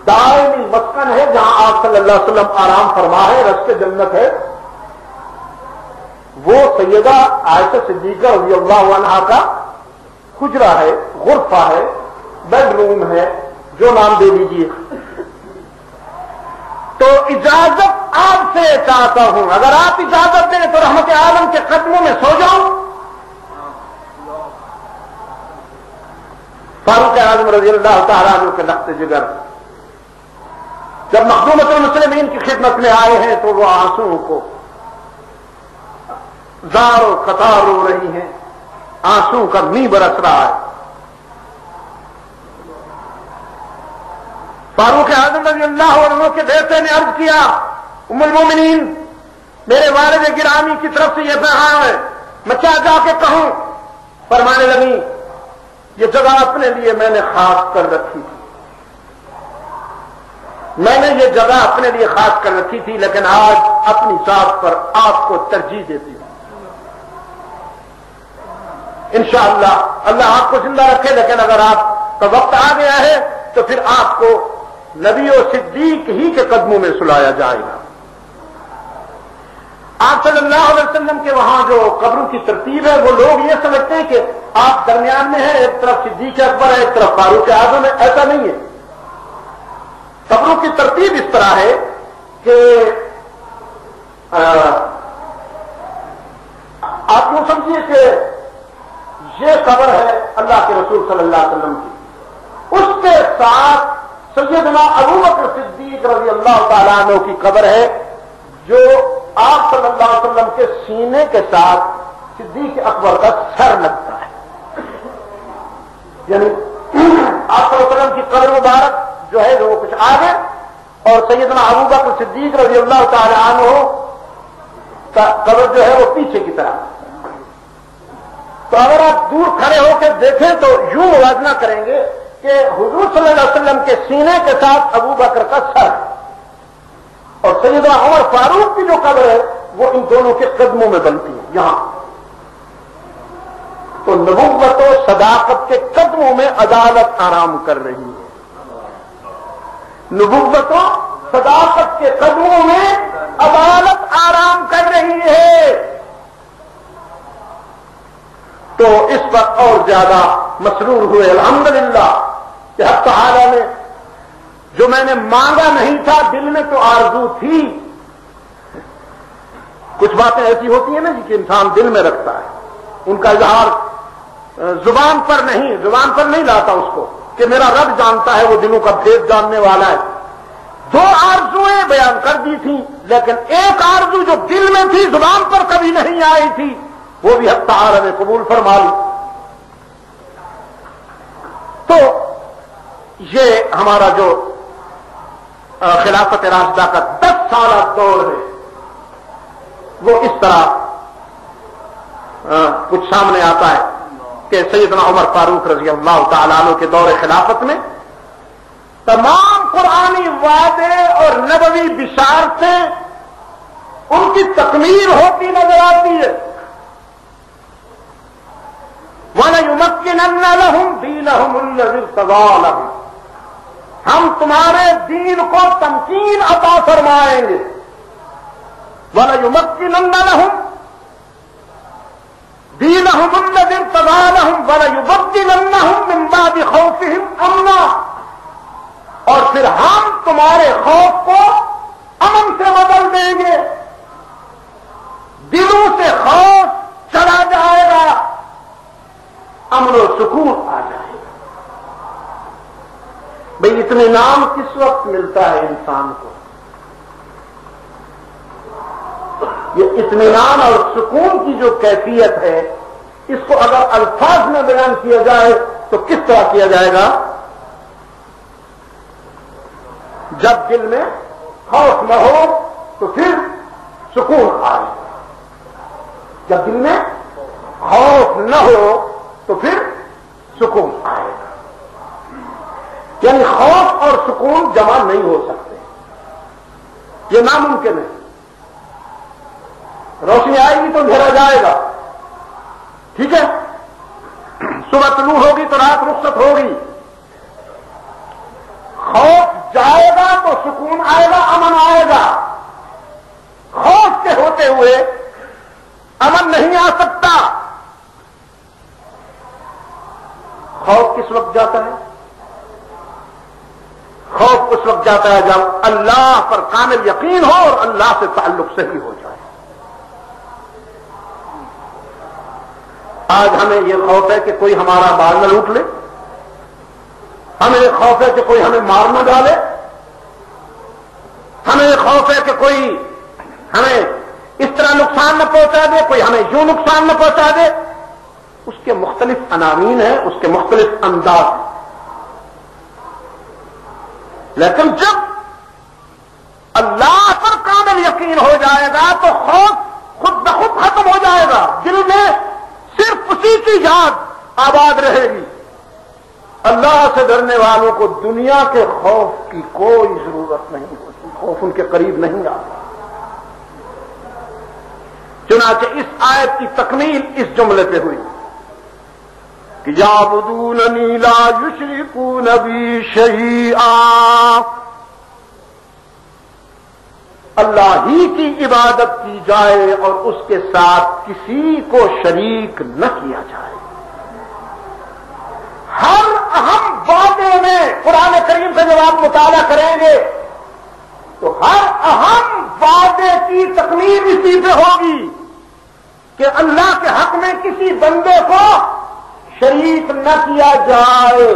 دائمی مسکن ہے جہاں آپ صلی اللہ علیہ وسلم آرام فرما ہے، رشک جنت ہے، وہ سیدہ عائشہ صدیقہ رضی اللہ عنہا کا حجرہ ہے، غرفہ ہے، بیڈ روم ہے، جو نام دے دیجیے. تو اجازت آپ سے چاہتا ہوں، اگر آپ اجازت دیں تو رحمت عالم کے قدموں میں سو جاؤں. فاروق اعظم رضی اللہ تعالیٰ عنہ کے نقطۂ جگر جب مخدومۃ المسلمین کی خدمت میں آئے ہیں تو وہ آنسوؤں کو زار و قطار رو رہی ہیں، آنسو کا می برس رہا ہے. فاروق اعظم رضی اللہ عنہ کے بیٹے نے عرض کیا، ام المومنین میرے والد گرامی کی طرف سے یہ پیغام ہے، میں کیا جا کے کہوں؟ فرمانے لگی، یہ جگہ اپنے لیے میں نے خاص کر رکھی تھی، میں نے یہ جگہ اپنے لیے خاص کر رکھی تھی، لیکن آج اپنی ذات پر آپ کو ترجیح دیتی ہوں. انشاءاللہ اللہ آپ کو زندہ رکھے، لیکن اگر آپ کا وقت آ گیا ہے تو پھر آپ کو نبی و صدیق ہی کے قدموں میں سلایا جائے گا. آپ صلی اللہ علیہ وسلم کے وہاں جو قبروں کی ترتیب ہے، وہ لوگ یہ سمجھتے ہیں کہ آپ درمیان میں ہیں، ایک طرف صدیق اکبر ہے، ایک طرف فاروق اعظم ہے. ایسا نہیں ہے. قبروں کی ترتیب اس طرح ہے کہ آپ یوں سمجھیے کہ یہ قبر ہے اللہ کے رسول صلی اللہ علیہ وسلم کی، اس کے ساتھ سیدنا ابو بکر صدیق رضی اللہ تعالیٰ عنہ کی قبر ہے، جو آپ صلی اللہ علیہ وسلم کے سینے کے ساتھ صدیق اکبر کا سر لگتا ہے. یعنی آپ صلی اللہ علیہ وسلم کی قبر مبارک جو ہے وہ کچھ آگے، اور سیدنا ابو بکر صدیق رضی اللہ تعالیٰ عنہ کا قبر جو ہے وہ پیچھے کی طرف. تو اگر آپ دور کھڑے ہو کے دیکھیں تو یوں موازنہ کریں گے کہ حضور صلی اللہ علیہ وسلم کے سینے کے ساتھ ابو بکر کا سر، اور سیدنا عمر فاروق کی جو قبر ہے وہ ان دونوں کے قدموں میں بنتی ہے. یہاں نبوت و صداقت کے قدموں میں عدالت آرام کر رہی ہے. نبوت و صداقت کے قدموں میں عدالت آرام کر رہی ہے. تو اس پر اور زیادہ مسرور ہوئے الحمدللہ کہ حق تعالی نے جو میں نے مانگا نہیں تھا دل میں تو آرزو تھی. کچھ باتیں ایسی ہوتی ہیں نا جی کہ انسان دل میں رکھتا ہے, ان کا اظہار زبان پر نہیں لاتا اس کو کہ میرا رب جانتا ہے, وہ دلوں کا بھید جاننے والا ہے. 2 آرزویں بیان کر دی تھیں, لیکن ایک آرزو جو دل میں تھی زبان پر کبھی نہیں آئی تھی وہ بھی حق تعالی نے قبول فرما لی. تو یہ ہمارا جو خلافت راشدہ کا 10 سالہ دور ہے وہ اس طرح کچھ سامنے آتا ہے کہ سیدنا عمر فاروق رضی اللہ تعالیٰ عنہ کے دور خلافت میں تمام قرآنی وعدے اور نبوی بشارتیں ان کی تکمیل ہوتی نظر آتی ہے. وَلَيُمَكِّنَنَّ لَهُمْ دِينَهُمُ الَّذِي ارْتَضَىٰ لَهُمْ, ہم تمہارے دین کو تمکین عطا فرمائیں گے. وَلَيُمَكِّنَنَّ لَهُمْ دِينَهُمُ الَّذِي ارْتَضَىٰ لَهُمْ وَلَيُبَدِّلَنَّهُم مِّن بَعْدِ خَوْفِهِمْ أَمْنًا, اور پھر ہم تمہارے خوف کو امن سے بدل دیں گے. دلوں سے خوف چلا جائے گا, امن و سکون آ جائے گا. بھئی اطمینان کس وقت ملتا ہے انسان کو؟ یہ اطمینان اور سکون کی جو کیفیت ہے اس کو اگر الفاظ میں بیان کیا جائے تو کس طرح کیا جائے گا؟ جب دل میں خوف نہ ہو تو پھر سکون آئے. جب دل میں خوف نہ ہو تو پھر سکون آئے گا. یعنی خوف اور سکون جمع نہیں ہو سکتے, یہ ناممکن ہے. روشنی آئے گی تو اندھیرا جائے گا, ٹھیک ہے, صبح طلوع ہوگی تو رات رخصت ہوگی. خوف جائے گا تو سکون آئے گا, امن آئے گا. خوف کے ہوتے ہوئے امن نہیں آ سکتا. خوف کس وقت جاتا ہے؟ خوف اس وقت جاتا ہے جب اللہ پر کامل یقین ہو اور اللہ سے تعلق صحیح ہو جائے. آج ہمیں یہ خوف ہے کہ کوئی ہمارا بال نہ لوٹ لے, ہمیں یہ خوف ہے کہ کوئی ہمیں مار نہ ڈالے, ہمیں یہ خوف ہے کہ کوئی ہمیں اس طرح نقصان نہ پہنچا دے, کوئی ہمیں یوں نقصان نہ پہنچا دے. اس کے مختلف عناوین ہیں, اس کے مختلف انداز ہیں. لیکن جب اللہ پر کامل یقین ہو جائے گا تو خوف خود بخود ختم ہو جائے گا. دل میں صرف اسی کی یاد آباد رہے گی. اللہ سے ڈرنے والوں کو دنیا کے خوف کی کوئی ضرورت نہیں ہوتی, خوف ان کے قریب نہیں آتا. چنانچہ اس آیت کی تکمیل اس جملے پہ ہوئی کہ یعبدوننی لا یشرکون بی شیئا, اللہ ہی کی عبادت کی جائے اور اس کے ساتھ کسی کو شریک نہ کیا جائے. ہر اہم وعدے میں قرآن کریم سے جب آپ مطالعہ کریں گے تو ہر اہم وعدے کی تکمیل اسی پہ ہوگی کہ اللہ کے حق میں کسی بندے کو شریک نہ کیا جائے.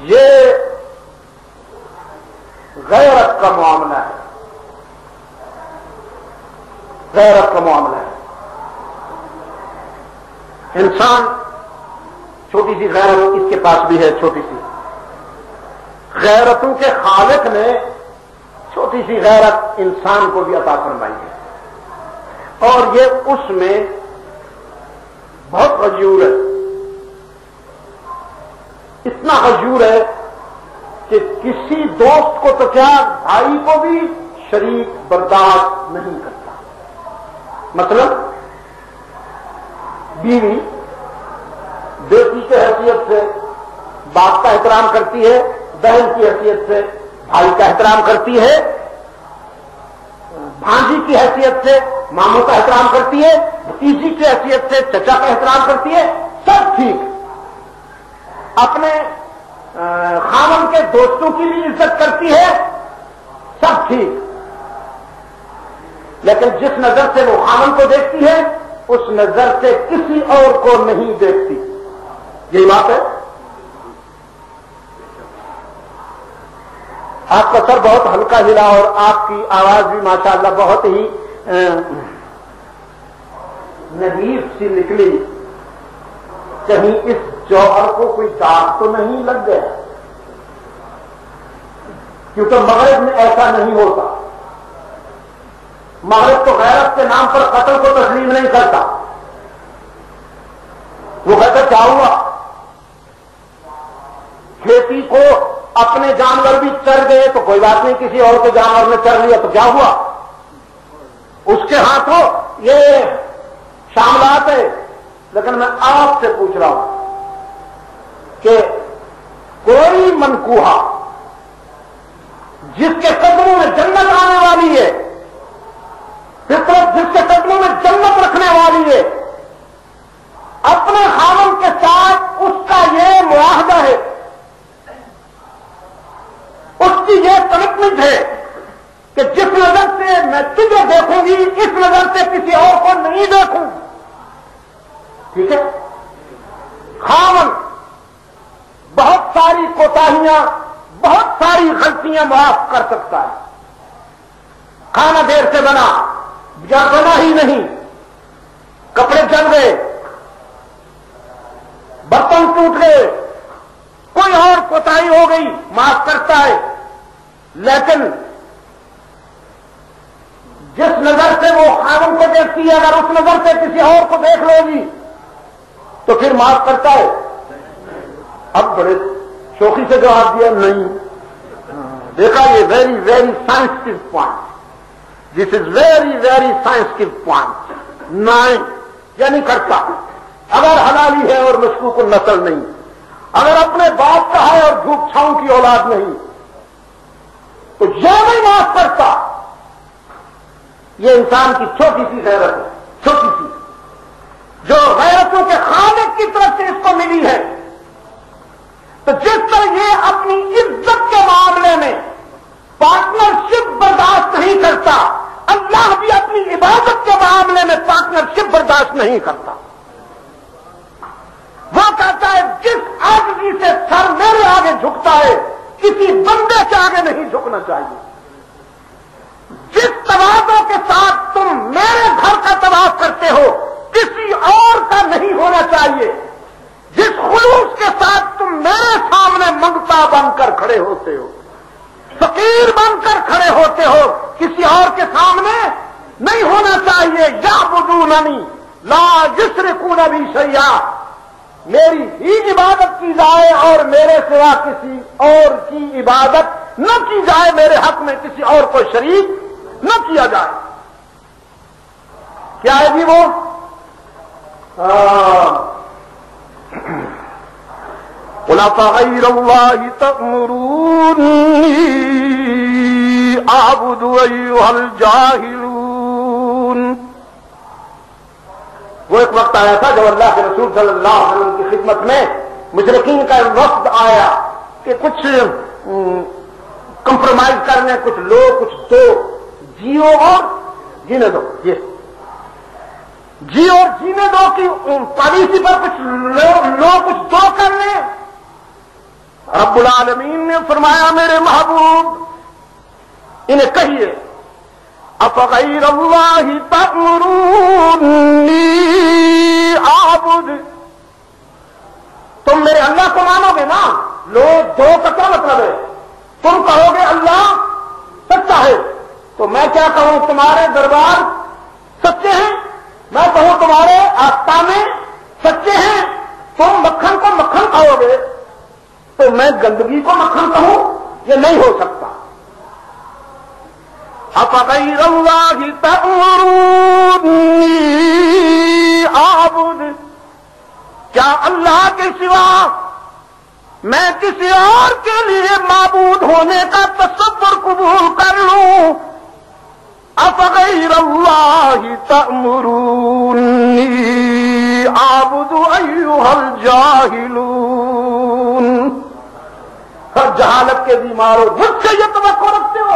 یہ غیرت کا معاملہ ہے, غیرت کا معاملہ ہے. انسان چھوٹی سی غیرت اس کے پاس بھی ہے, چھوٹی سی غیرتوں کے خالق نے چھوٹی سی غیرت انسان کو بھی عطا فرمائی ہے, اور یہ اس میں بہت غیور ہے. اتنا غیور ہے کہ کسی دوست کو تو کیا بھائی کو بھی شریک برداشت نہیں کرتا. مثلا بیوی بیٹی کی حیثیت سے باپ کا احترام کرتی ہے، بہن کی حیثیت سے بھائی کا احترام کرتی ہے، بھانجی کی حیثیت سے ماموں کا احترام کرتی ہے، بھتیجی کی حیثیت سے چچا کا احترام کرتی ہے، سب ٹھیک۔ اپنے خاوند کے دوستوں کی بھی عزت کرتی ہے، سب ٹھیک۔ لیکن جس نظر سے وہ خاوند کو دیکھتی ہے اس نظر سے کسی اور کو نہیں دیکھتی، یہی بات ہے۔ آپ کا سر بہت ہلکا ہلا اور آپ کی آواز بھی ماشاءاللہ بہت ہی نحیف سی نکلی، کہیں اس جوہر کو کوئی داغ تو نہیں لگ گیا؟ کیونکہ مغرب میں ایسا نہیں ہوتا، مغرب تو غیرت کے نام پر قتل کو تسلیم نہیں کرتا، وہ کہتا کیا ہوا؟ کھیتی کو اپنے جانور بھی چر گئے تو کوئی بات نہیں، کسی اور کے جانور نے چر لیا تو کیا ہوا؟ اس کے ہاتھوں یہ شاملات ہے۔ لیکن میں آپ سے پوچھ رہا ہوں کہ کوئی منکوہا جس کے قدموں میں جنت آنے والی ہے، فطرت جس کے قدموں میں جنت رکھنے والی ہے، اپنے خاوند کے ساتھ اس کا یہ معاہدہ ہے، اس کی یہ کمٹمنٹ ہے کہ جس نظر سے میں تجھے دیکھوں گی اس نظر سے کسی اور کو نہیں دیکھوں، ٹھیک ہے؟ خاوند بہت ساری کوتاہیاں، بہت ساری غلطیاں معاف کر سکتا ہے۔ کھانا دیر سے بنا یا بنا ہی نہیں، کپڑے جل گئے، برتن ٹوٹ گئے، کوئی اور کوتاہی ہو گئی، معاف کرتا ہے۔ لیکن جس نظر سے وہ خاوند کو دیکھتی ہے اگر اس نظر سے کسی اور کو دیکھ لو گی تو پھر معاف کرتا ہے؟ اب بڑے شوخی سے جواب دیا نہیں۔ دیکھا یہ very very sensitive point, this is very very sensitive point. نہیں، یہ نہیں کرتا۔ اگر حلالی ہے اور مشکوک النسل نہیں، اگر اپنے باپ کا ہے اور جھوٹ چھاؤں کی اولاد نہیں تو یہ نہیں معاف کرتا۔ یہ انسان کی چھوٹی سی غیرت ہے، چھوٹی سی، جو غیرتوں کے خالق کی طرف سے اس کو ملی ہے۔ تو جس طرح یہ اپنی عزت کے معاملے میں پارٹنرشپ برداشت نہیں کرتا، اللہ بھی اپنی عبادت کے معاملے میں پارٹنرشپ برداشت نہیں کرتا۔ وہ کہتا ہے جس آدمی سے سر میرے آگے جھکتا ہے کسی بندے کے آگے نہیں جھکنا چاہیے۔ جس تواضع کے ساتھ تم میرے گھر کا طواف کرتے ہو کسی اور کا نہیں ہونا چاہیے۔ جس خلوص کے ساتھ تم میرے سامنے منگتا بن کر کھڑے ہوتے ہو، فقیر بن کر کھڑے ہوتے ہو، کسی اور کے سامنے نہیں ہونا چاہیے۔ یعبدوننی لا یشرکون بی شیئا، میری ہی عبادت کی جائے اور میرے سوا کسی اور کی عبادت نہ کی جائے، میرے حق میں کسی اور کو شریک نہ کیا جائے۔ کیا ہے جی وہ؟ قُلْ أَفَغَيْرَ اللَّهِ تَأْمُرُونِّي أَعْبُدُ أَيُّهَا الْجَاهِلُونَ۔ وہ ایک وقت آیا تھا جب اللہ کے رسول صلی اللہ علیہ وسلم کی خدمت میں مشرکین کا وفد آیا کہ کچھ کمپرومائز کرنے، کچھ لو کچھ دو، جیو اور جینے دو، یہ جی اور جینے دو کی پالیسی پر کچھ لو کچھ دو کر لیں۔ رب العالمین نے فرمایا میرے محبوب انہیں کہیے افغیر اللہ تأمرونی اعبد، تم میرے اللہ کو مانو گے نا؟ لو دو کا کیا مطلب ہے؟ تم کہو گے اللہ سچا ہے تو میں کیا کہوں تمہارے دربار سچے ہیں، میں کہوں تمہارے آستانے سچے ہیں، تم مکھن کو مکھن کہو گے تو میں گندگی کو مکھن کہوں؟ یہ نہیں ہو سکتا۔ افغیر اللہ تأمرونی اعبد، کیا اللہ کے سوا میں کسی اور کے لیے معبود ہونے کا تصور قبول کر لوں؟ افغیر اللہ تأمرونی اعبد ایھا الجاہلون، ہر جہالت کے بیماروں مجھ سے یہ توقع رکھتے ہو؟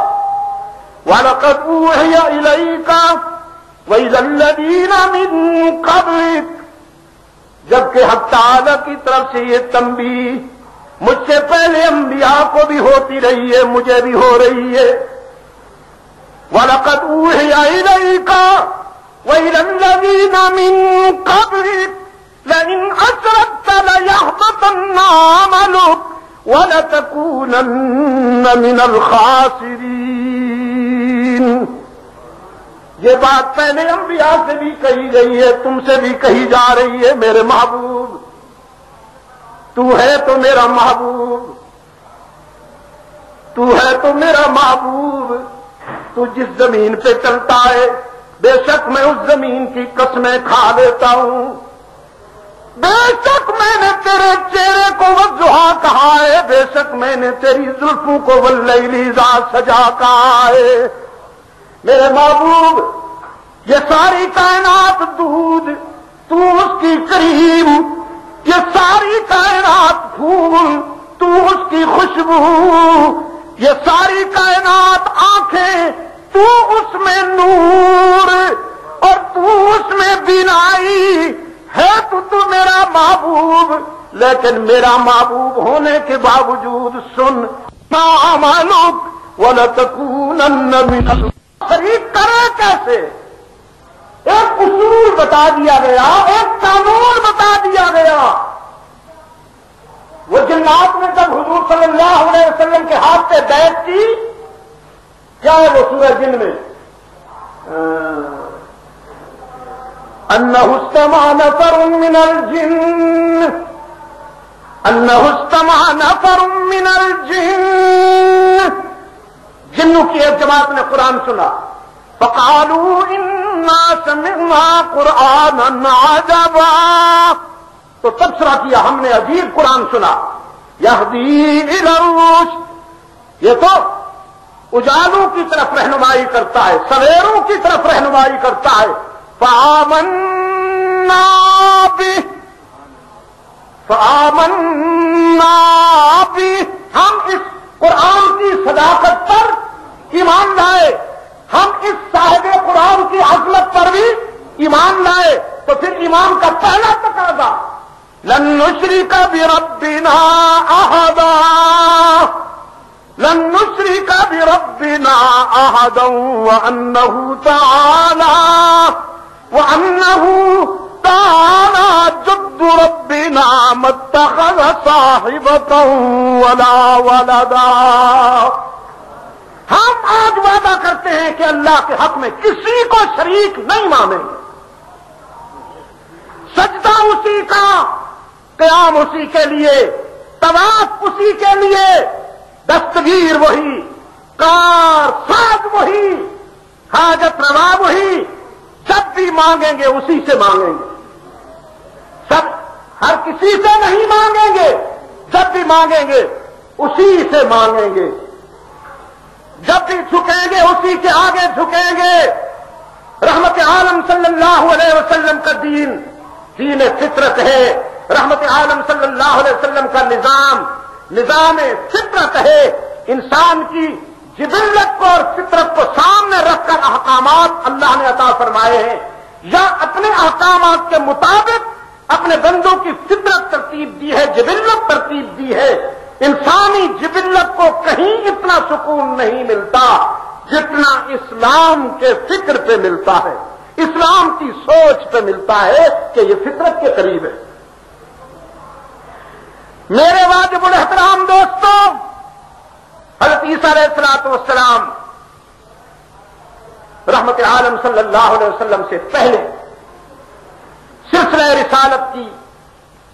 وَلَقَدْ أُوحِيَ إِلَيْكَ وَإِلَى الَّذِينَ مِن قَبْلِكَ، جبکہ حق تعالی کی طرف سے یہ تنبیہ مجھ سے پہلے انبیاء کو بھی ہوتی رہی ہے، مجھے بھی ہو رہی ہے۔ وَلَقَدْ أُوحِيَ إِلَيْكَ وَإِلَى الَّذِينَ مِن قَبْلِكَ لَئِنْ أَشْرَكْتَ لَيَحْبَطَنَّ عَمَلُكَ وَلَتَكُونَنَّ مِنَ الْخَاسِرِينَ۔ یہ بات پہلے انبیاء سے بھی کہی گئی ہے، تم سے بھی کہی جا رہی ہے۔ میرے محبوب، تو ہے تو میرا محبوب، تو ہے تو میرا محبوب، تو جس زمین پہ چلتا ہے بے شک میں اس زمین کی قسمیں کھا لیتا ہوں، بے شک میں نے تیرے چہرے کو والضحیٰ کہا ہے، بے شک میں نے تیری زلفوں کو واللیل اذا سجا کہا ہے۔ میرے محبوب، یہ ساری کائنات دودھ، تو اس کی کریم، یہ ساری کائنات پھول، تو اس کی خوشبو، یہ ساری کائنات آنکھیں، تو اس میں نور، اور تو اس میں بینائی ہے، تو میرا محبوب، لیکن میرا محبوب ہونے کے باوجود سن، مَعَمَلُكَ وَلَتَكُونَنَّ مِنَ شریک کرے کیسے؟ ایک اصول بتا دیا گیا، ایک قانون بتا دیا گیا۔ وہ جنات نے جب حضور صلی اللہ علیہ وسلم کے ہاتھ سے بیعت کی، کیا ہے وہ سورہ جن میں انہ استمع نفر من الجن، انہ استمع نفر من الجن، جنوں کی ایک جماعت نے قرآن سنا، فقالوا انا سمعنا قرآنا عجبا، تو تبصرہ کیا ہم نے عجیب قرآن سنا، یہدی الی الرشد، یہ تو اجالوں کی طرف رہنمائی کرتا ہے، سویروں کی طرف رہنمائی کرتا ہے۔ فآمنا بہ، فآمنا بہ، ہم اس قرآن کی صداقت پر ایمان لائے، ہم اس صاحب قرآن کی عظمت پر بھی ایمان لائے۔ تو پھر ایمان کا پہلا تقاضا لن نشرک بربنا احدا، لن نشرک بربنا احدا وانہ تعالی جد ربنا ما اتخذ صاحبۃ ولا ولدا۔ ہم آج وعدہ کرتے ہیں کہ اللہ کے حق میں کسی کو شریک نہیں مانیں گے، سجدہ اسی کا، قیام اسی کے لیے، طواف اسی کے لیے، دستگیر وہی، کار ساز وہی، حاجت روا وہی، جب بھی مانگیں گے اسی سے مانگیں گے، سب ہر کسی سے نہیں مانگیں گے، جب بھی مانگیں گے اسی سے مانگیں گے، جب بھی جھکیں گے اسی کے آگے جھکیں گے۔ رحمت عالم صلی اللہ علیہ وسلم کا دین دین فطرت ہے، رحمت عالم صلی اللہ علیہ وسلم کا نظام فطرت ہے۔ انسان کی جبلت کو اور فطرت کو سامنے رکھ کر احکامات اللہ نے عطا فرمائے ہیں، یا اپنے احکامات کے مطابق اپنے بندوں کی فطرت ترتیب دی ہے، جبلت ترتیب دی ہے۔ انسانی جبلت کو کہیں اتنا سکون نہیں ملتا جتنا اسلام کے فکر پہ ملتا ہے، اسلام کی سوچ پہ ملتا ہے کہ یہ فطرت کے قریب ہے۔ میرے واجب الاحترام دوستوں، حضرت عیسیٰ علیہ السلام رحمت عالم صلی اللہ علیہ وسلم سے پہلے سلسلہ رسالت کی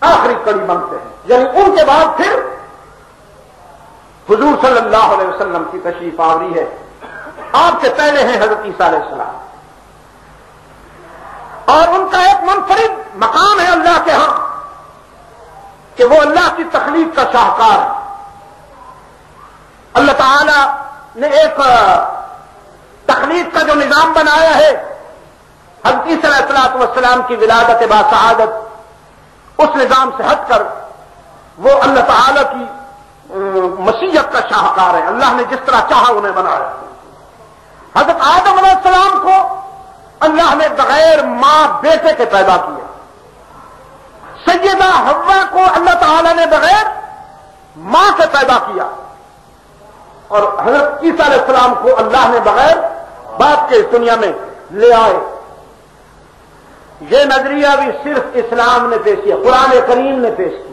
آخری کڑی بنتے ہیں، یعنی ان کے بعد پھر حضور صلی اللہ علیہ وسلم کی تشریف آوری ہے۔ آپ سے پہلے ہیں حضرت عیسیٰ علیہ السلام، اور ان کا ایک منفرد مقام ہے اللہ کے ہاں کہ وہ اللہ کی تخلیق کا شاہکار ہے۔ اللہ تعالی نے ایک تخلیق کا جو نظام بنایا ہے، حضرت عیسیٰ علیہ السلام کی ولادت با سعادت، اس نظام سے ہٹ کر وہ اللہ تعالی کی مشیت کا شاہکار ہے۔ اللہ نے جس طرح چاہا انہیں بنایا۔ حضرت آدم علیہ السلام کو اللہ نے بغیر ماں بیٹے کے پیدا کیا۔ سیدہ حوا کو اللہ تعالی نے بغیر ماں سے پیدا کیا، اور حضرت عیسیٰ علیہ السلام کو اللہ نے بغیر باپ کے اس دنیا میں لے آئے۔ یہ نظریہ بھی صرف اسلام نے پیش کیا، قرآن کریم نے پیش کیا۔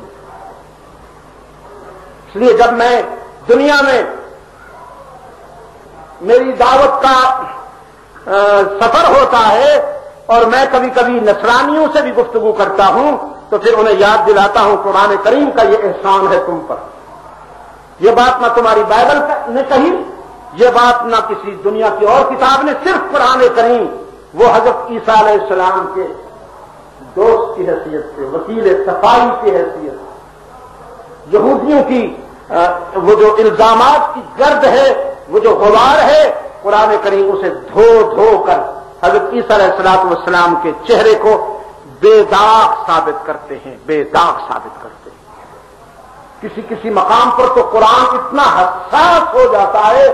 اس لیے جب میں دنیا میں میری دعوت کا سفر ہوتا ہے اور میں کبھی کبھی نصرانیوں سے بھی گفتگو کرتا ہوں تو پھر انہیں یاد دلاتا ہوں قرآن کریم کا یہ احسان ہے تم پر۔ یہ بات نہ تمہاری بائبل نے کہی، یہ بات نہ کسی دنیا کی اور کتاب نے، صرف قرآن کریم وہ حضرت عیسیٰ علیہ السلام کے دوست کی حیثیت سے، وکیل صفائی کی حیثیت سے، یہودیوں کی وہ جو الزامات کی گرد ہے، وہ جو غبار ہے، قرآن کریم اسے دھو دھو کر حضرت عیسیٰ علیہ السلام کے چہرے کو بے داغ ثابت کرتے ہیں، بے داغ ثابت کرتے ہیں۔ کسی کسی مقام پر تو قرآن اتنا حساس ہو جاتا ہے،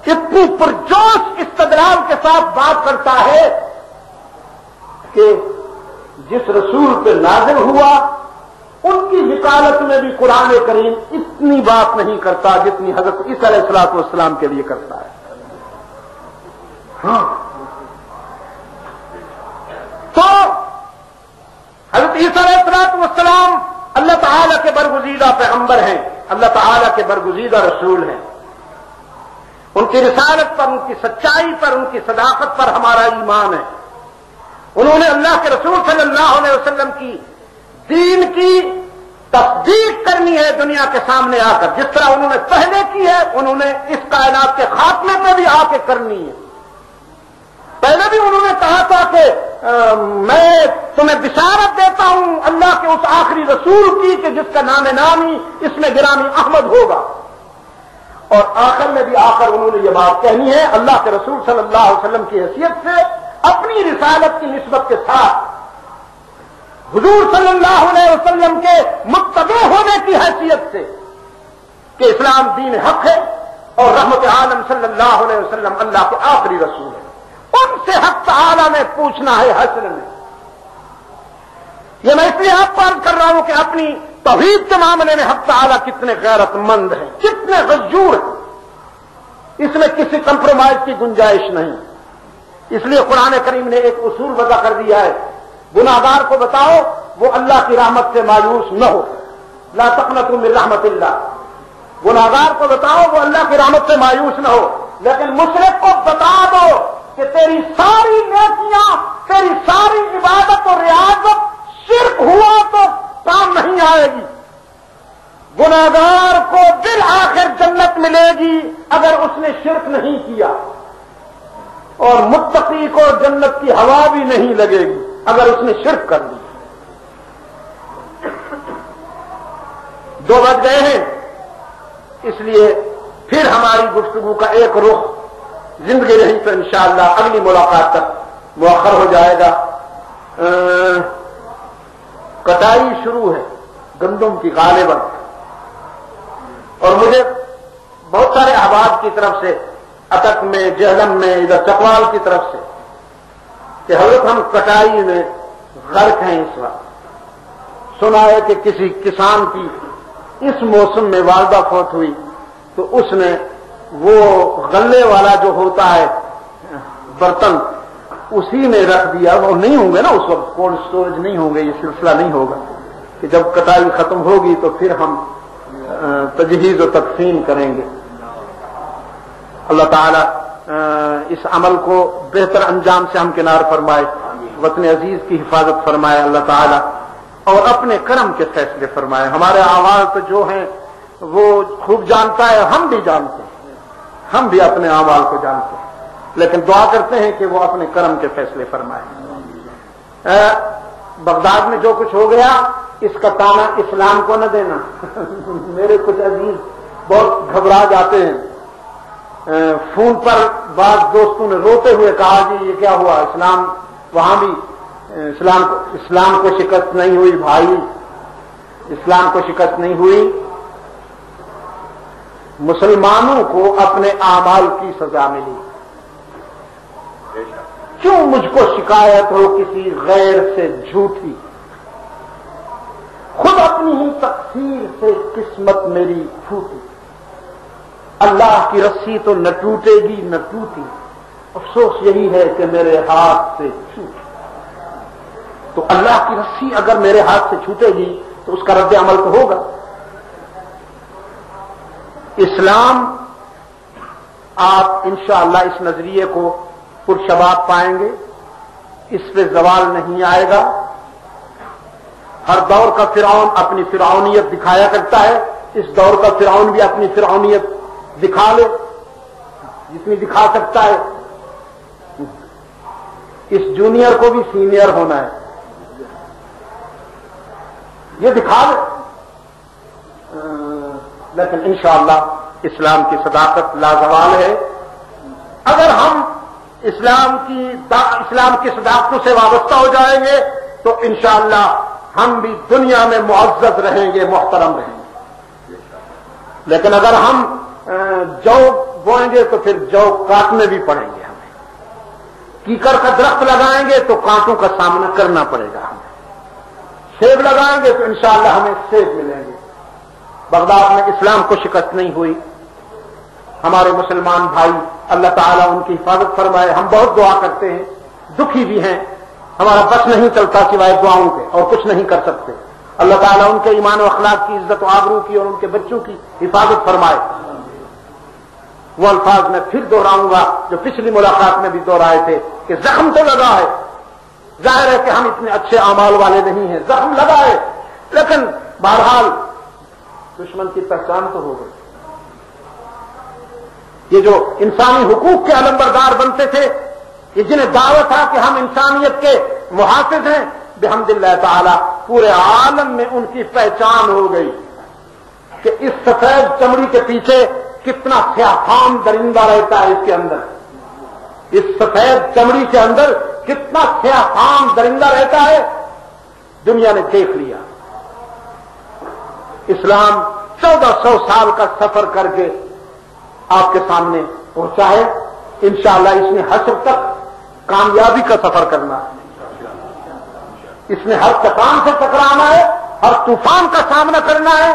اتنی پرجوش استدلال کے ساتھ بات کرتا ہے کہ جس رسول پہ نازل ہوا ان کی وکالت میں بھی قرآن کریم اتنی بات نہیں کرتا جتنی حضرت عیسیٰ علیہ السلام کے لیے کرتا ہے۔ ہاں، تو حضرت عیسیٰ علیہ السلام اللہ تعالی کے برگزیدہ پیغمبر ہیں، اللہ تعالی کے برگزیدہ رسول ہیں۔ ان کی رسالت پر، ان کی سچائی پر، ان کی صداقت پر ہمارا ایمان ہے۔ انہوں نے اللہ کے رسول صلی اللہ علیہ وسلم کی دین کی تصدیق کرنی ہے دنیا کے سامنے آ کر، جس طرح انہوں نے پہلے کی ہے، انہوں نے اس کائنات کے خاتمے میں بھی آ کے کرنی ہے۔ پہلے بھی انہوں نے کہا تھا کہ میں تمہیں بشارت دیتا ہوں اللہ کے اس آخری رسول کی کہ جس کا نام نامی اس میں گرامی احمد ہوگا، اور آخر میں بھی آ کر انہوں نے یہ بات کہنی ہے اللہ کے رسول صلی اللہ علیہ وسلم کی حیثیت سے، اپنی رسالت کی نسبت کے ساتھ حضور صلی اللہ علیہ وسلم کے متبع ہونے کی حیثیت سے کہ اسلام دین حق ہے اور رحمت عالم صلی اللہ علیہ وسلم اللہ کے آخری رسول ہے۔ ان سے حق تعالی نے پوچھنا ہے حشر میں۔ یہ میں اس لیے آپ کو عرض کر رہا ہوں کہ اپنی توحید کے معاملے میں حق تعالی کتنے غیرت مند ہیں، کتنے غیور ہیں، اس میں کسی کمپرومائز کی گنجائش نہیں۔ اس لیے قرآن کریم نے ایک اصول وضع کر دیا ہے، گناہگار کو بتاؤ وہ اللہ کی رحمت سے مایوس نہ ہو، لا تقنطوا من رحمت اللہ۔ گناہگار کو بتاؤ وہ اللہ کی رحمت سے مایوس نہ ہو، لیکن مشرک کو بتا دو کہ تیری ساری نیکیاں، تیری ساری عبادت اور ریاضت شرک ہوا تو کام نہیں آئے گی۔ گناہگار کو بالآخر جنت ملے گی اگر اس نے شرک نہیں کیا، اور متقی کو جنت کی ہوا بھی نہیں لگے گی اگر اس نے شرک کر لی۔ 2 بج گئے ہیں، اس لیے پھر ہماری گفتگو کا ایک رخ زندگی رہی تو انشاءاللہ اگلی ملاقات تک مؤخر ہو جائے گا۔ کٹائی شروع ہے گندم کی غالباً، اور مجھے بہت سارے احباب کی طرف سے، اٹک میں، جہلم میں، ادھر چکوال کی طرف سے، کہ حضرت ہم کٹائی میں غرق ہیں اس وقت۔ سنا ہے کہ کسی کسان کی اس موسم میں والدہ فوت ہوئی تو اس نے وہ غلے والا جو ہوتا ہے برتن اسی میں رکھ دیا۔ وہ نہیں ہوں گے نا اس وقت، کولڈ سٹوریج نہیں ہوں گے، یہ سلسلہ نہیں ہوگا کہ جب کٹائی ختم ہوگی تو پھر ہم تجہیز و تقسیم کریں گے۔ اللہ تعالی اس عمل کو بہتر انجام سے ہمکنار فرمائے، وطن عزیز کی حفاظت فرمائے اللہ تعالی، اور اپنے کرم کے فیصلے فرمائے۔ ہمارے اعمال تو جو ہیں وہ خوب جانتا ہے، ہم بھی جانتے ہیں، ہم بھی اپنے اعمال کو جانتے ہیں، لیکن دعا کرتے ہیں کہ وہ اپنے کرم کے فیصلے فرمائیں۔ بغداد میں جو کچھ ہو گیا اس کا تانا اسلام کو نہ دینا۔ میرے کچھ عزیز بہت گھبرا جاتے ہیں، فون پر بعض دوستوں نے روتے ہوئے کہا جی یہ کیا ہوا، اسلام وہاں بھی اسلام کو شکست نہیں ہوئی بھائی، اسلام کو شکست نہیں ہوئی، مسلمانوں کو اپنے اعمال کی سزا ملی۔ کیوں مجھ کو شکایت ہو کسی غیر سے جھوٹی، خود اپنی ہی تقصیر سے قسمت میری پھوٹی، اللہ کی رسی تو نہ ٹوٹے گی نہ ٹوٹی، افسوس یہی ہے کہ میرے ہاتھ سے چھوٹی۔ تو اللہ کی رسی اگر میرے ہاتھ سے چھوٹے گی تو اس کا رد عمل تو ہوگا۔ اسلام آپ انشاءاللہ اس نظریے کو پرشباب پائیں گے، اس پہ زوال نہیں آئے گا۔ ہر دور کا فرعون اپنی فرعونیت دکھایا کرتا ہے، اس دور کا فرعون بھی اپنی فرعونیت دکھا لے جتنی دکھا سکتا ہے۔ اس جونیئر کو بھی سینئر ہونا ہے، یہ دکھا لے، لیکن انشاءاللہ اسلام کی صداقت لازوال ہے۔ اگر ہم اسلام کی صداقتوں سے وابستہ ہو جائیں گے تو انشاءاللہ ہم بھی دنیا میں معزز رہیں گے، محترم رہیں گے۔ لیکن اگر ہم جو بوئیں گے تو پھر جو کاٹنے بھی پڑیں گے ہمیں، کیکر کا درخت لگائیں گے تو کانٹوں کا سامنا کرنا پڑے گا ہمیں، سیب لگائیں گے تو انشاءاللہ ہمیں سیب ملیں گے۔ بغداد میں اسلام کو شکست نہیں ہوئی، ہمارے مسلمان بھائی اللہ تعالیٰ ان کی حفاظت فرمائے۔ ہم بہت دعا کرتے ہیں، دکھی بھی ہیں، ہمارا بس نہیں چلتا سوائے دعاؤں کے، اور کچھ نہیں کر سکتے۔ اللہ تعالیٰ ان کے ایمان و اخلاق کی، عزت و آبرو کی اور ان کے بچوں کی حفاظت فرمائے۔ وہ الفاظ میں پھر دوہراؤں گا جو پچھلی ملاقات میں بھی دوہرائے تھے کہ زخم تو لگا ہے، ظاہر ہے کہ ہم اتنے اچھے اعمال والے نہیں ہیں، زخم لگا ہے، لیکن بہرحال دشمن کی پہچان تو ہو گئی۔ یہ جو انسانی حقوق کے علمبردار بنتے تھے، یہ جنہیں دعویٰ تھا کہ ہم انسانیت کے محافظ ہیں، بحمد اللہ تعالی پورے عالم میں ان کی پہچان ہو گئی کہ اس سفید چمڑی کے پیچھے کتنا سیاہ فام درندہ رہتا ہے، اس کے اندر، اس سفید چمڑی کے اندر کتنا سیاہ فام درندہ رہتا ہے، دنیا نے دیکھ لیا۔ اسلام 1400 سال کا سفر کر کے آپ کے سامنے پہنچا ہے، انشاءاللہ اس نے حشر تک کامیابی کا سفر کرنا ہے، اس نے ہر چٹان سے ٹکرانا ہے، ہر طوفان کا سامنا کرنا ہے۔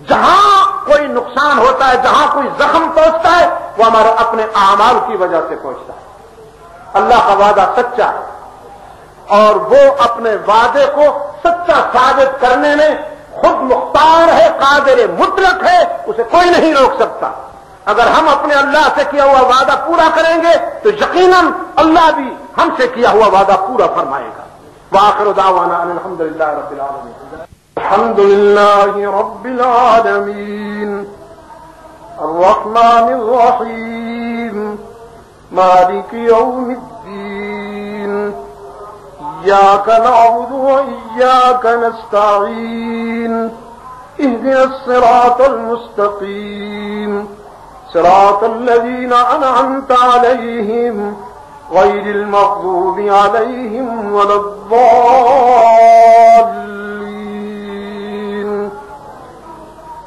جہاں کوئی نقصان ہوتا ہے، جہاں کوئی زخم پہنچتا ہے، وہ ہمارے اپنے اعمال کی وجہ سے پہنچتا ہے۔ اللہ کا وعدہ سچا ہے اور وہ اپنے وعدے کو سچا ثابت کرنے میں خود مختار ہے، قادر مطلق ہے، اسے کوئی نہیں روک سکتا۔ اگر ہم اپنے اللہ سے کیا ہوا وعدہ پورا کریں گے تو یقیناً اللہ بھی ہم سے کیا ہوا وعدہ پورا فرمائے گا۔ وآخر دعوانا ان الحمد للہ رب العالمین۔ الحمد للہ رب العالمین الرحمن الرحیم مالک یوم الدین إياك نعبد وإياك نستعين اهدنا الصراط المستقيم صراط الذين أنعمت عليهم غير المغضوب عليهم ولا الضالين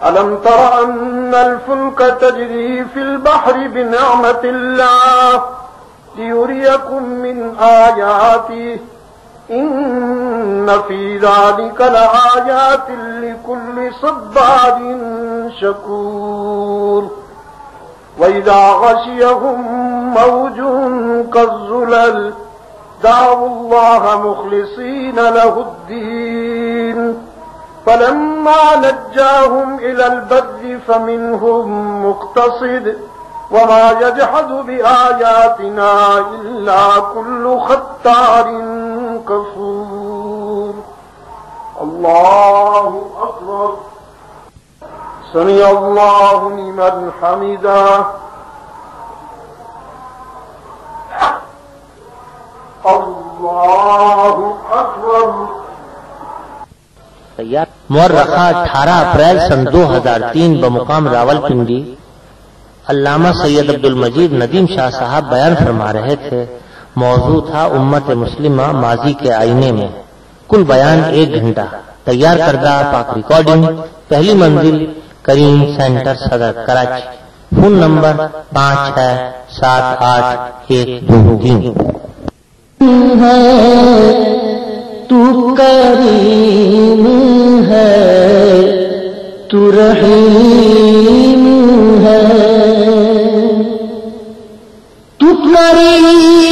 ألم تر أن الفلك تجري في البحر بنعمة الله ليريكم من آياته إن في ذلك لآيات لكل صبار شكور وإذا غشيهم موج كالظلل دعوا الله مخلصين له الدين فلما نجاهم إلى البر فمنهم مقتصد وما يجحد بآياتنا إلا كل ختار كفور الله أكبر سمع الله لمن حمده اللہ اکبر. مورخہ 18 اپریل سن 2003 بمقام راولپنڈی علامہ سید عبدالمجید ندیم شاہ صاحب بیان فرما رہے تھے. موضوع تھا امت مسلمہ ماضی کے آئینے میں. کل بیان 1 گھنٹہ. تیار کردہ پاک ریکارڈنگ پہلی منزل کریم سینٹر صدر کراچی. فون نمبر 567812 تو کریم ہے تو رحیم ہے تو کریم